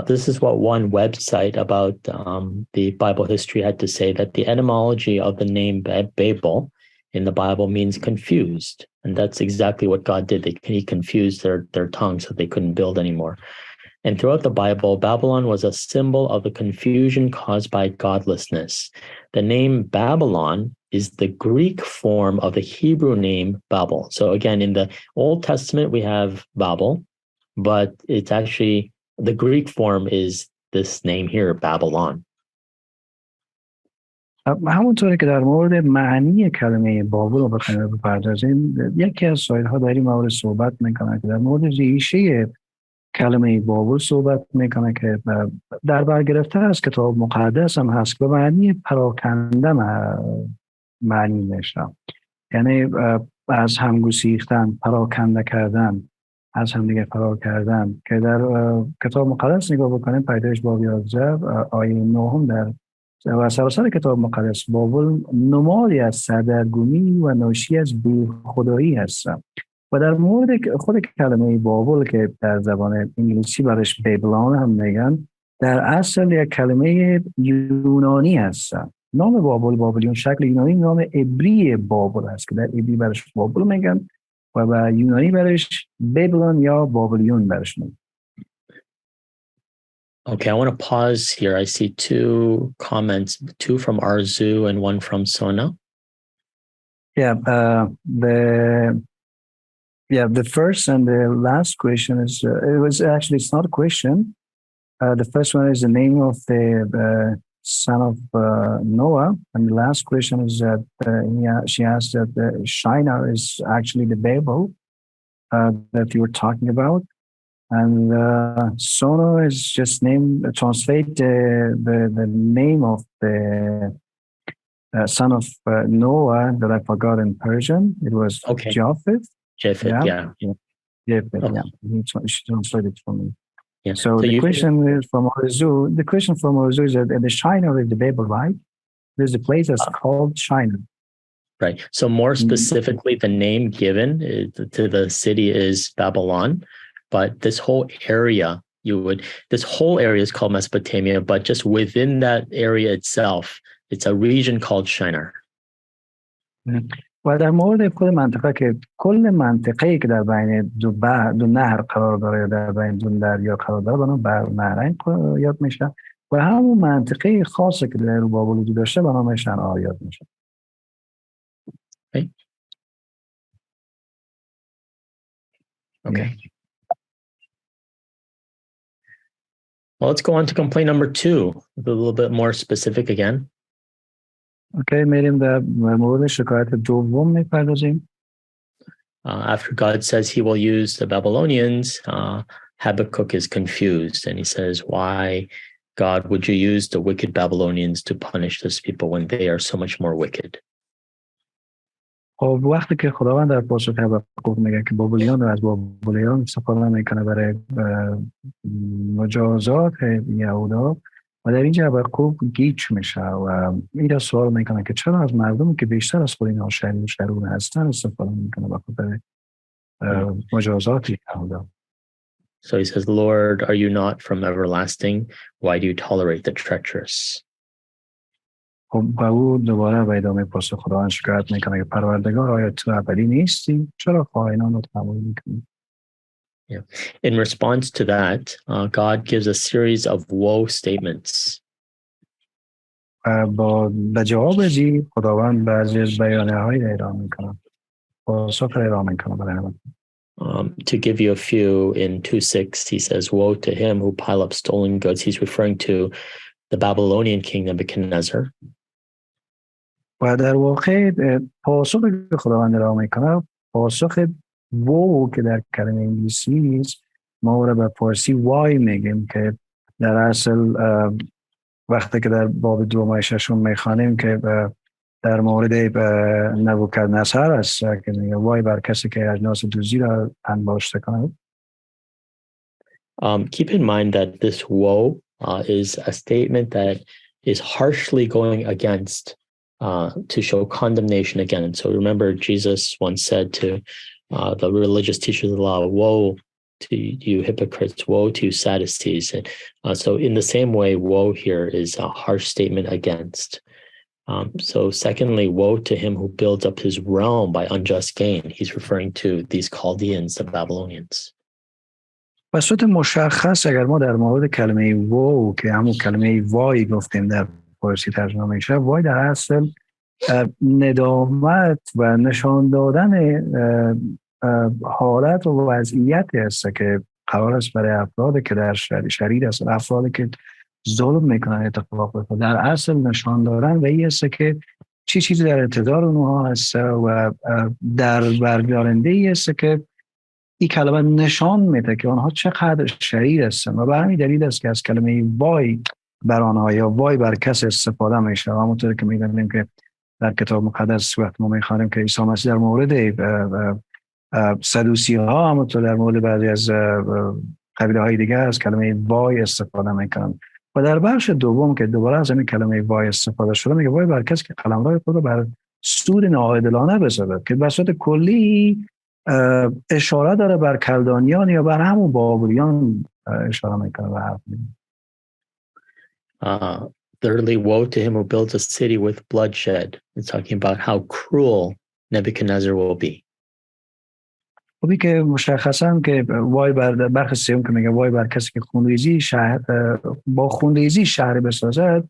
This is what one website about the Bible history had to say, that the etymology of the name Babel in the Bible means confused. And that's exactly what God did. He confused their tongue so they couldn't build anymore. And throughout the Bible, Babylon was a symbol of the confusion caused by godlessness. The name Babylon is the Greek form of the Hebrew name Babel. So again, in the Old Testament, we have Babel, but it's actually, the Greek form is this name here, Babylon. همونطوری که در مورد معنی کلمه بابل رو بخوایم بپردازیم، یکی از سایت ها در این مورد صحبت میکنه که در مورد ریشه کلمه بابل صحبت میکنه که در برگرفته از کتاب مقدس هم هست به معنی پراکنده معنی میشه. یعنی از هم گسیختن، پراکنده کردن، از هم دیگه فرار کردن، که در کتاب مقدس نگاه بکنیم پیدایش باب 11 آیه 9 در و سراسر کتاب مقدس بابل نمادی از سردرگمی و ناشی از بی خدایی هست. و در مورد خود کلمه بابل که در زبان انگلیسی برش بیبلان هم میگن، در اصل یک کلمه یونانی هست. نام بابلیون شکل یونانی نام عبری بابل هست که در عبری برش بابل میگن و به یونانی برش بیبلان یا بابلیون برش میگن. Okay, I want to pause here. I see two comments, two from Arzu and one from Sona. Yeah, the first and the last question is, it's not a question. The first one is the name of the son of Noah. And the last question is that she asked that Shinar is actually the Babel that you were talking about. And Sono is just translate the name of the son of Noah that I forgot in Persian. It was Japheth. Japheth, yeah. Japheth, yeah. She translated it for me. Yeah. So the question is from Arzu. The question from Arzu is that the Shinar is the Babel, right? There's a place that's called Shinar. Right. So more specifically, the name given to the city is Babylon. But this whole area, this whole area is called Mesopotamia, but just within that area itself, it's a region called Shinar. و در مورد خود منطقه که کل منطقه‌ای که در بین دو نهر قرار داره یا در بین دو دریا قرار داره به نام بر نهرین یاد میشه و همون منطقه خاصی که در بابل وجود داشته به نام شنعار یاد میشه. Okay. Well, let's go on to complaint number 2, a little bit more specific again. Okay, میریم در مورد شکایت دوم میپردازیم. After God says he will use the Babylonians, Habakkuk is confused and he says, why, God, would you use the wicked Babylonians to punish this people when they are so much more wicked? خب وقتی که خداوند در پاسخ حبقوق میگه که بابلیان رو از بابلیان استفاده میکنه برای مجازات یهودا و در اینجا حبقوق گیج میشه و این سوال میکنه که چرا از مردمی که بیشتر از خود اینها شرور هستن استفاده میکنه بخاطر مجازات یهودا. So he says, Lord, are you not from everlasting? Why do you tolerate the treacherous? خب او دوباره به ادامه پاسخ خداوند شکایت میکنه که پروردگار آیا تو ابدی نیستی؟ چرا خائنان رو تحمل میکنی؟ In response to that, God gives a series of woe statements. به جواب ازی خداوند بعضی از بیانیه های اعلام میکنه. پاسخ اعلام میکنه برای همه. To give you a few, in 2:6, he says, woe to him who pile up stolen goods. He's referring to the Babylonian king Nebuchadnezzar. و در واقع پاسخ که خداوند اعلام میکنه پاسخ وو که در کلمه انگلیسی نیست، ما رو به فارسی وای میگیم که در اصل وقتی که در باب 2 6 میخوانیم که در مورد نبوکدنصر است که میگه وای بر کسی که اجناس دزدی را انباشته کند. Keep in mind that this woe is a statement that is harshly going against to show condemnation again. And so remember, Jesus once said to the religious teachers of the law, woe to you hypocrites, woe to you Sadducees. And, so in the same way, woe here is a harsh statement against. So secondly, woe to him who builds up his realm by unjust gain. He's referring to these Chaldeans, the Babylonians. به صورت مشخص اگر ما در مورد کلمه وو که همون کلمه وای گفتیم در فارسی ترجمه میشه، وای در اصل ندامت و نشان دادن حالت و وضعیتی است که قرار است برای افرادی که در شریر هستند، افرادی که ظلم میکنن اتفاق بیفته، در اصل نشان دادن و این است که چیزی در انتظار اونها هست و در برگزارنده ای است که این کلمه نشان میده که آنها چقدر شریر هستند و به همین دلیل است که از کلمه وای بر آنها یا وای بر کس استفاده میشه. همونطور که میدونیم که در کتاب مقدس وقت ما میخوانیم که عیسی مسیح در مورد سدوسی ها همونطور در مورد بعضی از قبیله های دیگه از کلمه وای استفاده میکنن و در بخش دوم که دوباره از این کلمه وای استفاده شده میگه وای بر کسی که قلمرو خود رو بر سود ناعادلانه بزنه، که به صورت کلی اشاره داره بر کلدانیان یا بر همون بابلیان اشاره میکنه و حرف میزنه. Thirdly, woe to him who builds a city with bloodshed. It's talking about how cruel Nebuchadnezzar will be. خبی که مشخصا که وای بر برخ سیوم که میگه وای بر کسی که خونریزی شهر با خونریزی شهر بسازد،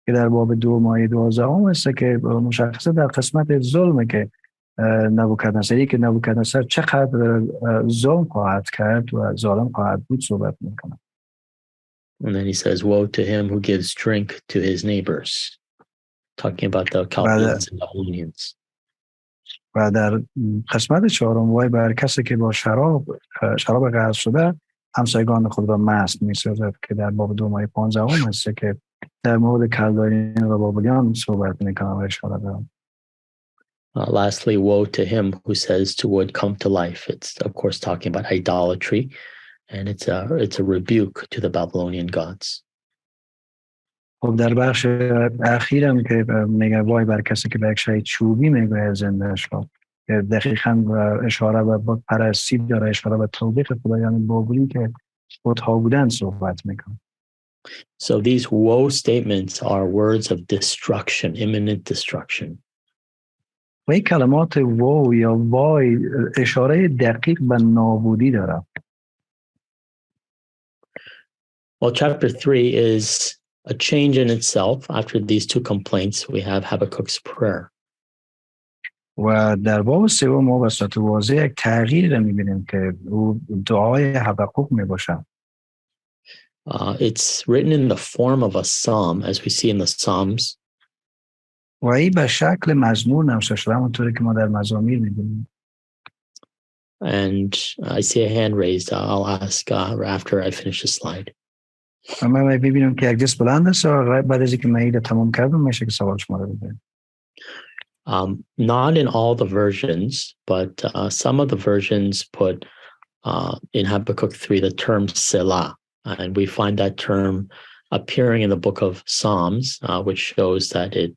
که در باب 2 مایه 12 است که مشخصا در قسمت ظلم که نبوکدنصری که نبوکدنصر چقدر ظلم خواهد کرد و ظالم خواهد بود صحبت میکنه. And then he says, woe to him who gives drink to his neighbors. Talking about the Chaldeans and the Babylonians. و در قسمت 4 وای بر کسی که با شراب غرق شده همسایگان خود را مست می‌سازد، که در باب 2 مایه 15 است که در مورد کلدانیان و بابلیان صحبت میکنه و اشاره داره. Lastly, woe to him who says to wood, come to life. It's of course talking about idolatry, and it's a rebuke to the Babylonian gods. خب در بخش اخیرم که میگه وای بر کسی که به یک شای چوبی میگه زنده شد، که دقیقاً اشاره به بت پرستی داره، اشاره به توبیخ خدایان بابلی که بت‌ها بودن صحبت میکنه. So these woe statements are words of destruction, imminent destruction. و این کلمات وو یا وای اشاره دقیق به نابودی داره. Well, chapter 3 is a change in itself. After these 2 complaints, we have Habakkuk's prayer. و در باب 3 ما به صورت واضح یک تغییر می‌بینیم که دعای حبقوق میباشد. It's written in the form of a psalm, as we see in the Psalms. و این به شکل مزمور نوشته شده همونطوری که ما در مزامیر می‌بینیم. And I see a hand raised. I'll ask after I finish the slide. من می‌بینم که یک دست بلند است و بعد از اینکه من تمام کردم میشه که سوال شما رو بپرسم. Not in all the versions, but some of the versions put in Habakkuk 3 the term Selah, and we find that term appearing in the book of Psalms, which shows that it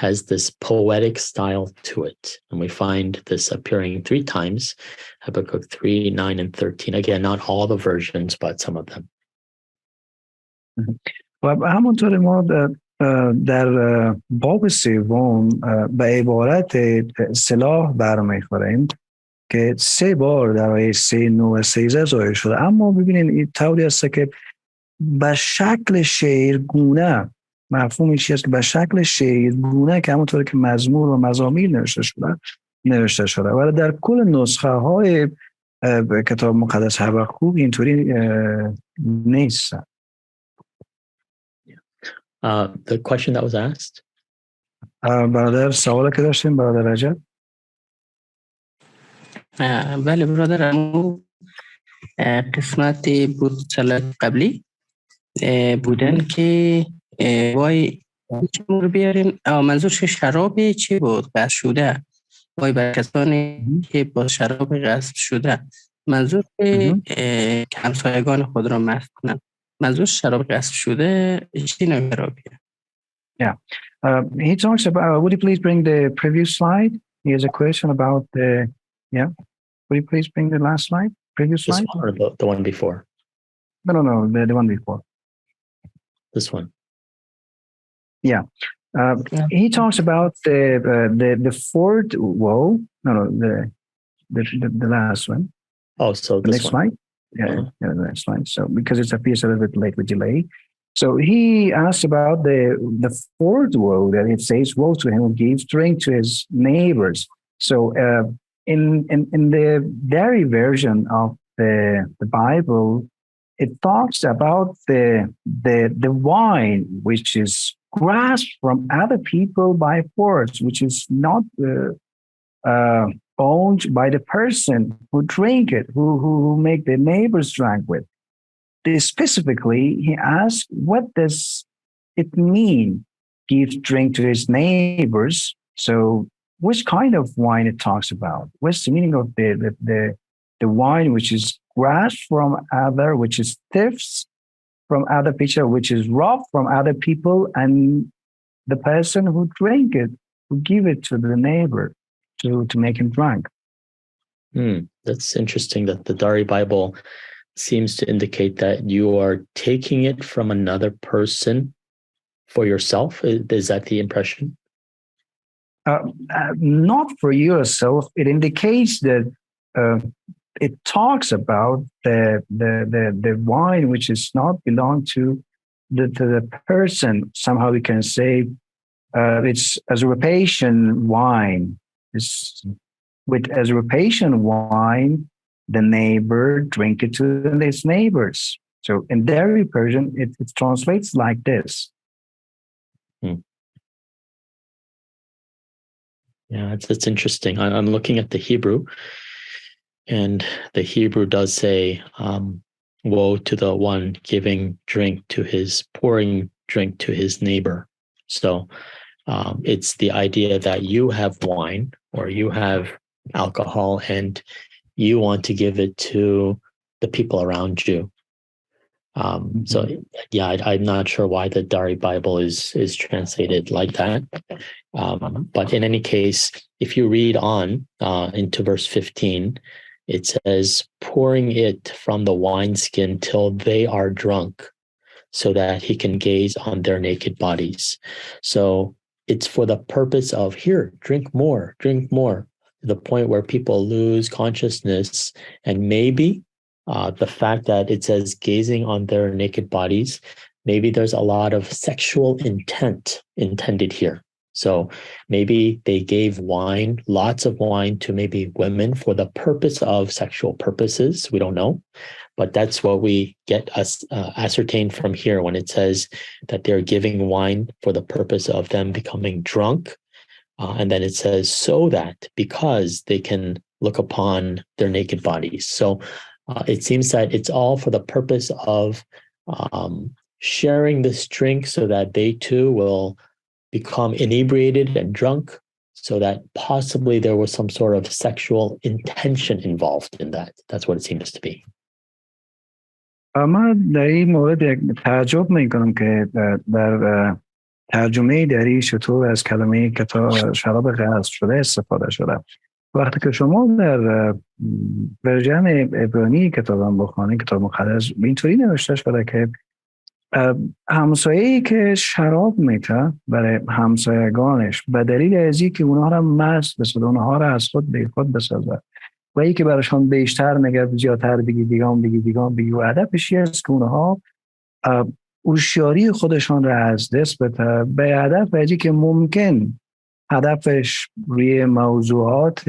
has this poetic style to it. And we find this appearing 3 times, Habakkuk 3, 9, and 13. Again, not all the versions, but some of them. و همونطور ما در باب 3 به عبارت سلاح برمیخوریم که 3 بار در آیه 3, 9 و 13 ظاهر شده، اما ببینید این طوری است که به شکل شعرگونه، مفهومش است که به شکل شعرگونه که همونطور که مزمور و مزامیر نوشته شده و در کل نسخه های کتاب مقدس حبقوق اینطوری نیست. The question that was asked? برادر سوالی که داشتیم برادر رجب؟ بله برادر، قسمت بود سال قبلی بودن که وای چی رو بیاریم، منظورش شراب چی بود؟ غصب شده، وای بر کسانی که با شراب غصب شده، منظور که همسایگان خود را مست کنند. منظور شراب غصب شده چی نوع شرابیه؟ He talks about, would you please bring the previous slide? He has a question about the, yeah. Would you please bring the last slide? Previous slide? This one or the one before? No, the one before. This one. Yeah. He talks about the fourth woe. No, the last one. Oh, so the next slide. Yeah, the next slide. So because it appears a little bit late with delay. So he asked about the fourth woe that it says, "Woe to him who gives drink to his neighbors." So in the Derry version of the Bible, it talks about the wine which is grasped from other people by force, which is not owned by the person who drink it, who make the neighbors drink with. Specifically, he asked, what does it mean, give drink to his neighbors? So which kind of wine it talks about? What's the meaning of the wine which is grasped from other, which is thefts from other people, which is robbed from other people, and the person who drink it, who give it to the neighbor to make him drunk? That's interesting that the Dari Bible seems to indicate that you are taking it from another person for yourself. Is that the impression? Not for yourself. It indicates that it talks about the wine which is not belong to the person. Somehow we can say it's usurpation wine. It's with usurpation wine, the neighbor drink it to his neighbors. So in Dari Persian, it translates like this. Yeah, it's interesting. I'm looking at the Hebrew, and the Hebrew does say, woe to the one giving drink to pouring drink to his neighbor. So it's the idea that you have wine or you have alcohol and you want to give it to the people around you. So yeah, I'm not sure why the Dari Bible is translated like that. But in any case, if you read on into verse 15, it says, pouring it from the wineskin till they are drunk, so that he can gaze on their naked bodies. So it's for the purpose of, here, drink more, to the point where people lose consciousness. And maybe the fact that it says gazing on their naked bodies, maybe there's a lot of sexual intent intended here. So maybe they gave wine, lots of wine, to maybe women for the purpose of sexual purposes. We don't know. But that's what we get ascertained from here when it says that they're giving wine for the purpose of them becoming drunk. And then it says, so that, because they can look upon their naked bodies. So it seems that it's all for the purpose of sharing this drink so that they too will become inebriated and drunk, so that possibly there was some sort of sexual intention involved in that. That's what it seems to be. من در این مورد یک تعجب میکنم که در ترجمه دری چطور از کلمه کتاب شراب غصب شده استفاده شده. وقتی که شما در ورژن عبرانی کتاب بخونید، کتاب مقدس، اینطوری نوشته شده که همسایه‌ای که شراب میته برای همسایگانش به دلیل از اینکه اونها را مست بسازه، اونها را از خود به خود بسازه و ای که براشون بیشتر میگه زیادتر بگی، دیگام بگی و هدفش است که اونها هوشیاری خودشان را از دست بده به هدف از اینکه ممکن هدفش روی موضوعات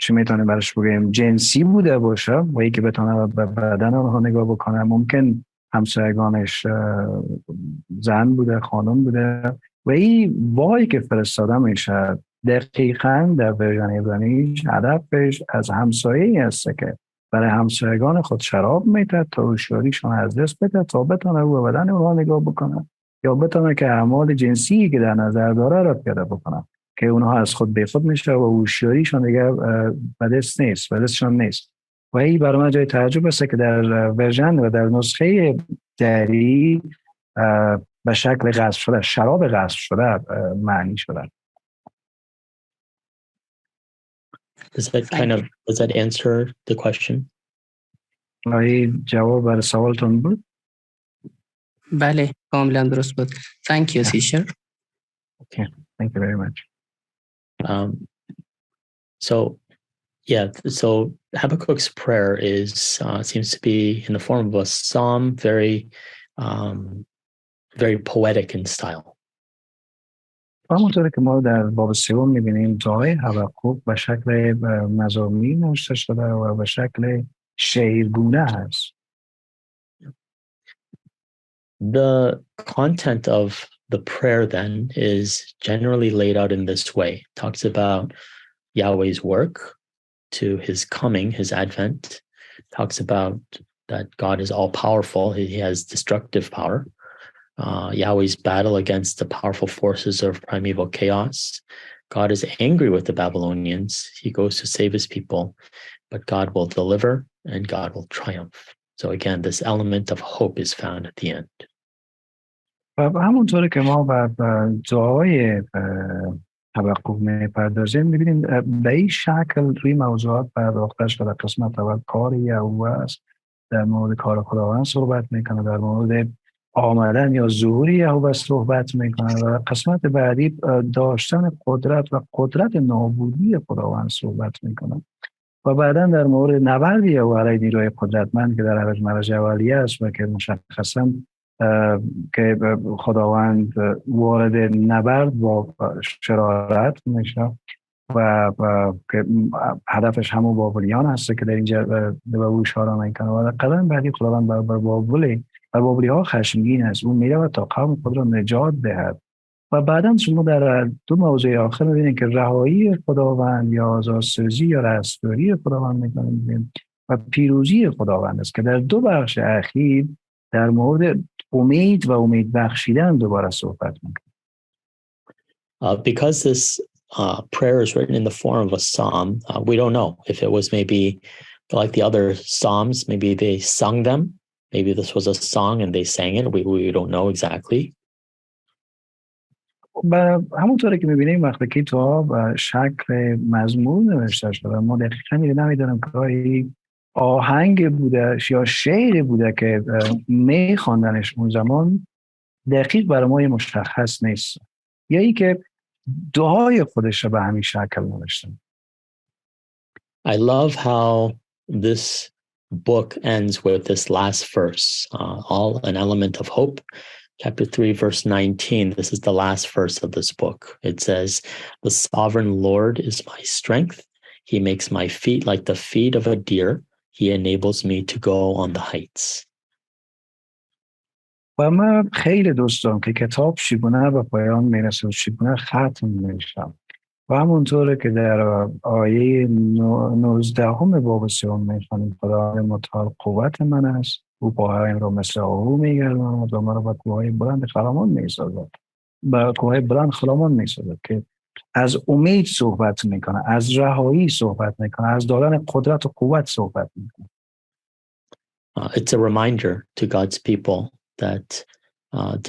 چی میتونه برش بگیم جنسی بوده باشه و ای که بتونه به بدن آنها نگاه بکنه. ممکن همسایگانش زن بوده، خانم بوده و این وای که فرستاده میشه دقیقاً در ورژن عبرانیش هدفش از همسایه‌ای هست که برای همسایگان خود شراب میده تا هوشیاریشون از دست بده تا بتونه رو به بدن اونها نگاه بکنه یا بتونه که اعمال جنسی که در نظر داره را پیاده بکنه که اونها از خود به خود میشه و هوشیاریشون دیگه به دستشون نیست. و این برای من جای تعجب است که در ورژن و در نسخه دری به شکل غصب شده، شراب غصب شده معنی شده. Does that answer the question? آیا جواب برای سوالتون بود؟ بله کاملا درست بود. Thank you teacher. Okay, thank you very much. So Habakkuk's prayer is seems to be in the form of a psalm, very poetic in style. همونطوری که ما در باب سوم می‌بینیم دعای حبقوق به شکل مزامیر نوشته شده و به شکل شعرگونه هست. The content of the prayer then is generally laid out in this way. It talks about Yahweh's work to his coming, his advent. It talks about that God is all powerful. He has destructive power. Yahweh's battle against the powerful forces of primeval chaos. God is angry with the Babylonians. He goes to save his people, but God will deliver and God will triumph. So again, this element of hope is found at the end. و همونطوری که ما به دعای حبقوق میپردازیم میبینیم به این شکل روی موضوعات پرداخته شده. قسمت اول کار یهوه است، در مورد کار خداوند صحبت میکنه، در مورد آمدن یا ظهور یهوه صحبت میکنه و قسمت بعدی داشتن قدرت و قدرت نابودی خداوند صحبت میکنه و بعدا در مورد نبرد یهوه علیه نیروی قدرتمند که در مرج اولیه است و که مشخصا که خداوند وارد نبرد با شرارت میشه و که هدفش همون بابلیان هست که در اینجا به او اشاره میکنه و در قدم بعدی خداوند بر بابلی ها خشمگین است. اون میره و تا قوم خود را نجات دهد و بعدا شما در دو موضوع آخر میبینید که رهایی خداوند یا آزادسازی یا رستگاری خداوند میکنه و پیروزی خداوند است که در دو بخش اخیر در مورد امید و امید بخشیدن دوباره صحبت میکنه. Because this prayer is written in the form of a psalm, we don't know if it was maybe like the other psalms, maybe they sung them, maybe this was a song and they sang it, we don't know exactly. و همونطوری که میبینیم وقتی که کتاب شکل مزمور نوشته شده ما دقیقا نمیدونم که آهنگ بوده یا شعر بوده که میخواندنش اون زمان دقیق برای ما مشخص نیست یا ای که دعای خودش رو به همین شکل نوشته. I love how this book ends with this last verse, all an element of hope. Chapter 3, verse 19, this is the last verse of this book. It says, "The sovereign Lord is my strength. He makes my feet like the feet of a deer. He enables me to go on the heights." و من خیلی دوست دارم که کتاب چگونه به پایان میرسه و چگونه ختم میشه و همونطوره که در آیه 19 باب 3 میخوانیم خداوند متعال قوت من است، او پاهایم را مثل آهو میگرداند و مرا به کوههای بلند خرامان میسازد. به کوههای بلند خرامان میسازد که از امید صحبت میکنه، از رهایی صحبت میکنه، از دادن قدرت و قوت صحبت میکنه. It's a reminder to God's people that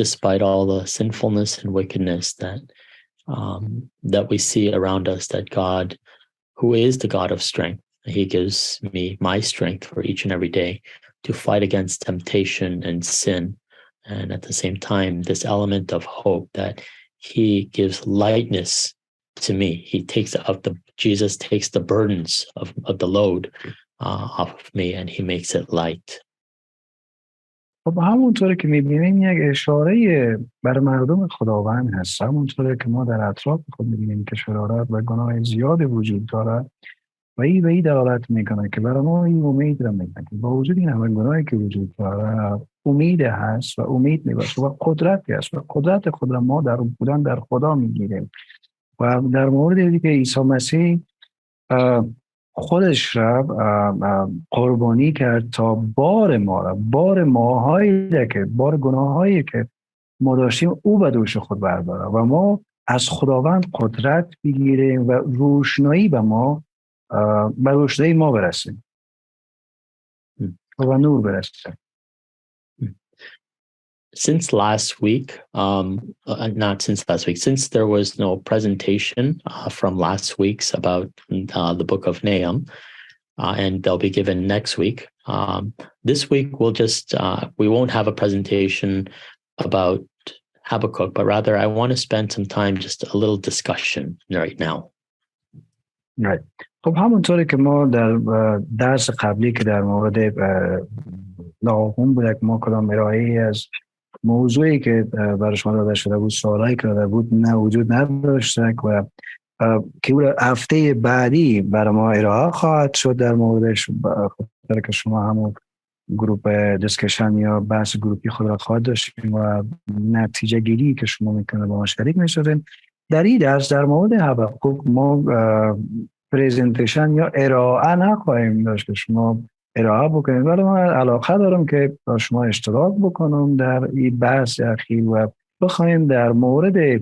despite all the sinfulness and wickedness that we see around us, that God, who is the God of strength, he gives me my strength for each and every day to fight against temptation and sin. And at the same time, this element of hope that he gives lightness to me. Jesus takes the burdens of the load off of me and he makes it light. خب همونطوری که میبینیم یک اشاره بر مردم خداوند هست. همونطوری که ما در اطراف خود میبینیم که شرارت و گناه زیاد وجود دارد و این دلالت میکنه که برای ما این امید را میکنه که با وجود این همه گناهی که وجود داره امید هست و امید میباشه و قدرتی هست و قدرت خود را ما در بودن در خدا میگیریم و در مورد اینکه که عیسی مسیح خودش را قربانی کرد تا بار گناهایی که ما داشتیم او به دوش خود برداره و ما از خداوند قدرت بگیریم و روشنایی به روشنایی ما برسیم و نور برسیم. since last week, not since last week, since there was no presentation from last week's about the book of Nahum, and they'll be given next week. This week we'll just, we won't have a presentation about Habakkuk, but rather I want to spend some time just a little discussion right now. Right. خب همونطوری که ما در درس قبلی که در مورد ناهوم بود که ما کدام ارائه‌ای از موضوعی که برای شما داده شده بود، سوالایی که داده بود نه وجود نداشت و که هفته بعدی برای ما ارائه خواهد شد در موردش، خاطر که شما همون گروپ دیسکشن یا بحث گروپی خود را خواهد داشتیم و نتیجه گیری که شما میکنه با ما شریک میشدین. در این درس در مورد حبقوق ما پریزنتیشن یا ارائه نخواهیم داشت که شما ارائه بکنید، ولی من علاقه دارم که با شما اشتراک بکنم در این بحث اخیر و بخوایم در مورد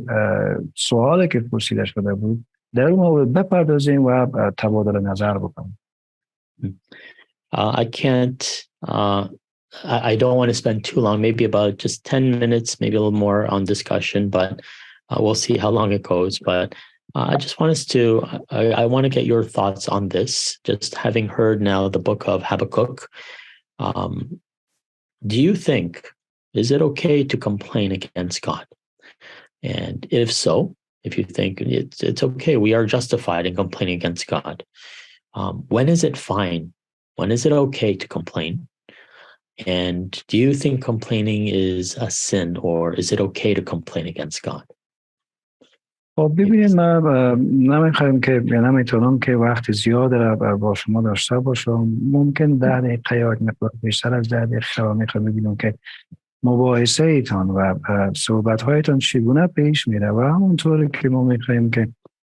سوالی که پرسیده شده بود در اون مورد بپردازیم و تبادل نظر بکنیم. I can't, I don't want to spend too long, maybe about just 10 minutes, maybe a little more on discussion, but we'll see how long it goes. But I just want us to, I want to get your thoughts on this, just having heard now the book of Habakkuk. Do you think, is it okay to complain against God? And if so, if you think it's okay, we are justified in complaining against God. When is it fine? When is it okay to complain? And do you think complaining is a sin, or is it okay to complain against God? خب ببینید، من نمیخوایم که نمیتونم که وقت زیاد را با شما داشته باشم. ممکن 10 دقیقه یا بیشتر از 10 دقیقه میخوام ببینم که مباحثه ایتان و صحبت هایتان چگونه پیش میره و همونطوری که ما میخوایم که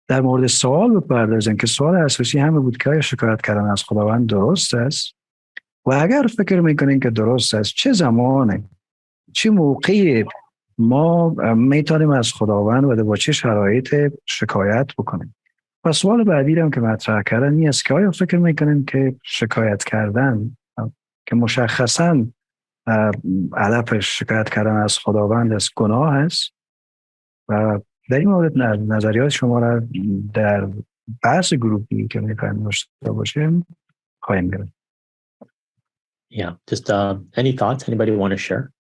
در مورد سوال بپردازیم که سوال اساسی همه بود که آیا شکایت کردن از خداوند درست است و اگر فکر میکنین که درست است چه زمانه چه موقعی ما میتونیم از خداوند و با چه شرایط شکایت بکنیم. و سوال بعدی هم که مطرح کردن این است که آیا فکر میکنیم که شکایت کردن که مشخصاً هدفش شکایت کردن از خداوند از گناه است؟ و در این مورد نظریات شما را در بحث گروپی که میخوایم داشته باشیم خواهیم گرفت. Yeah, just any thoughts anybody want to share?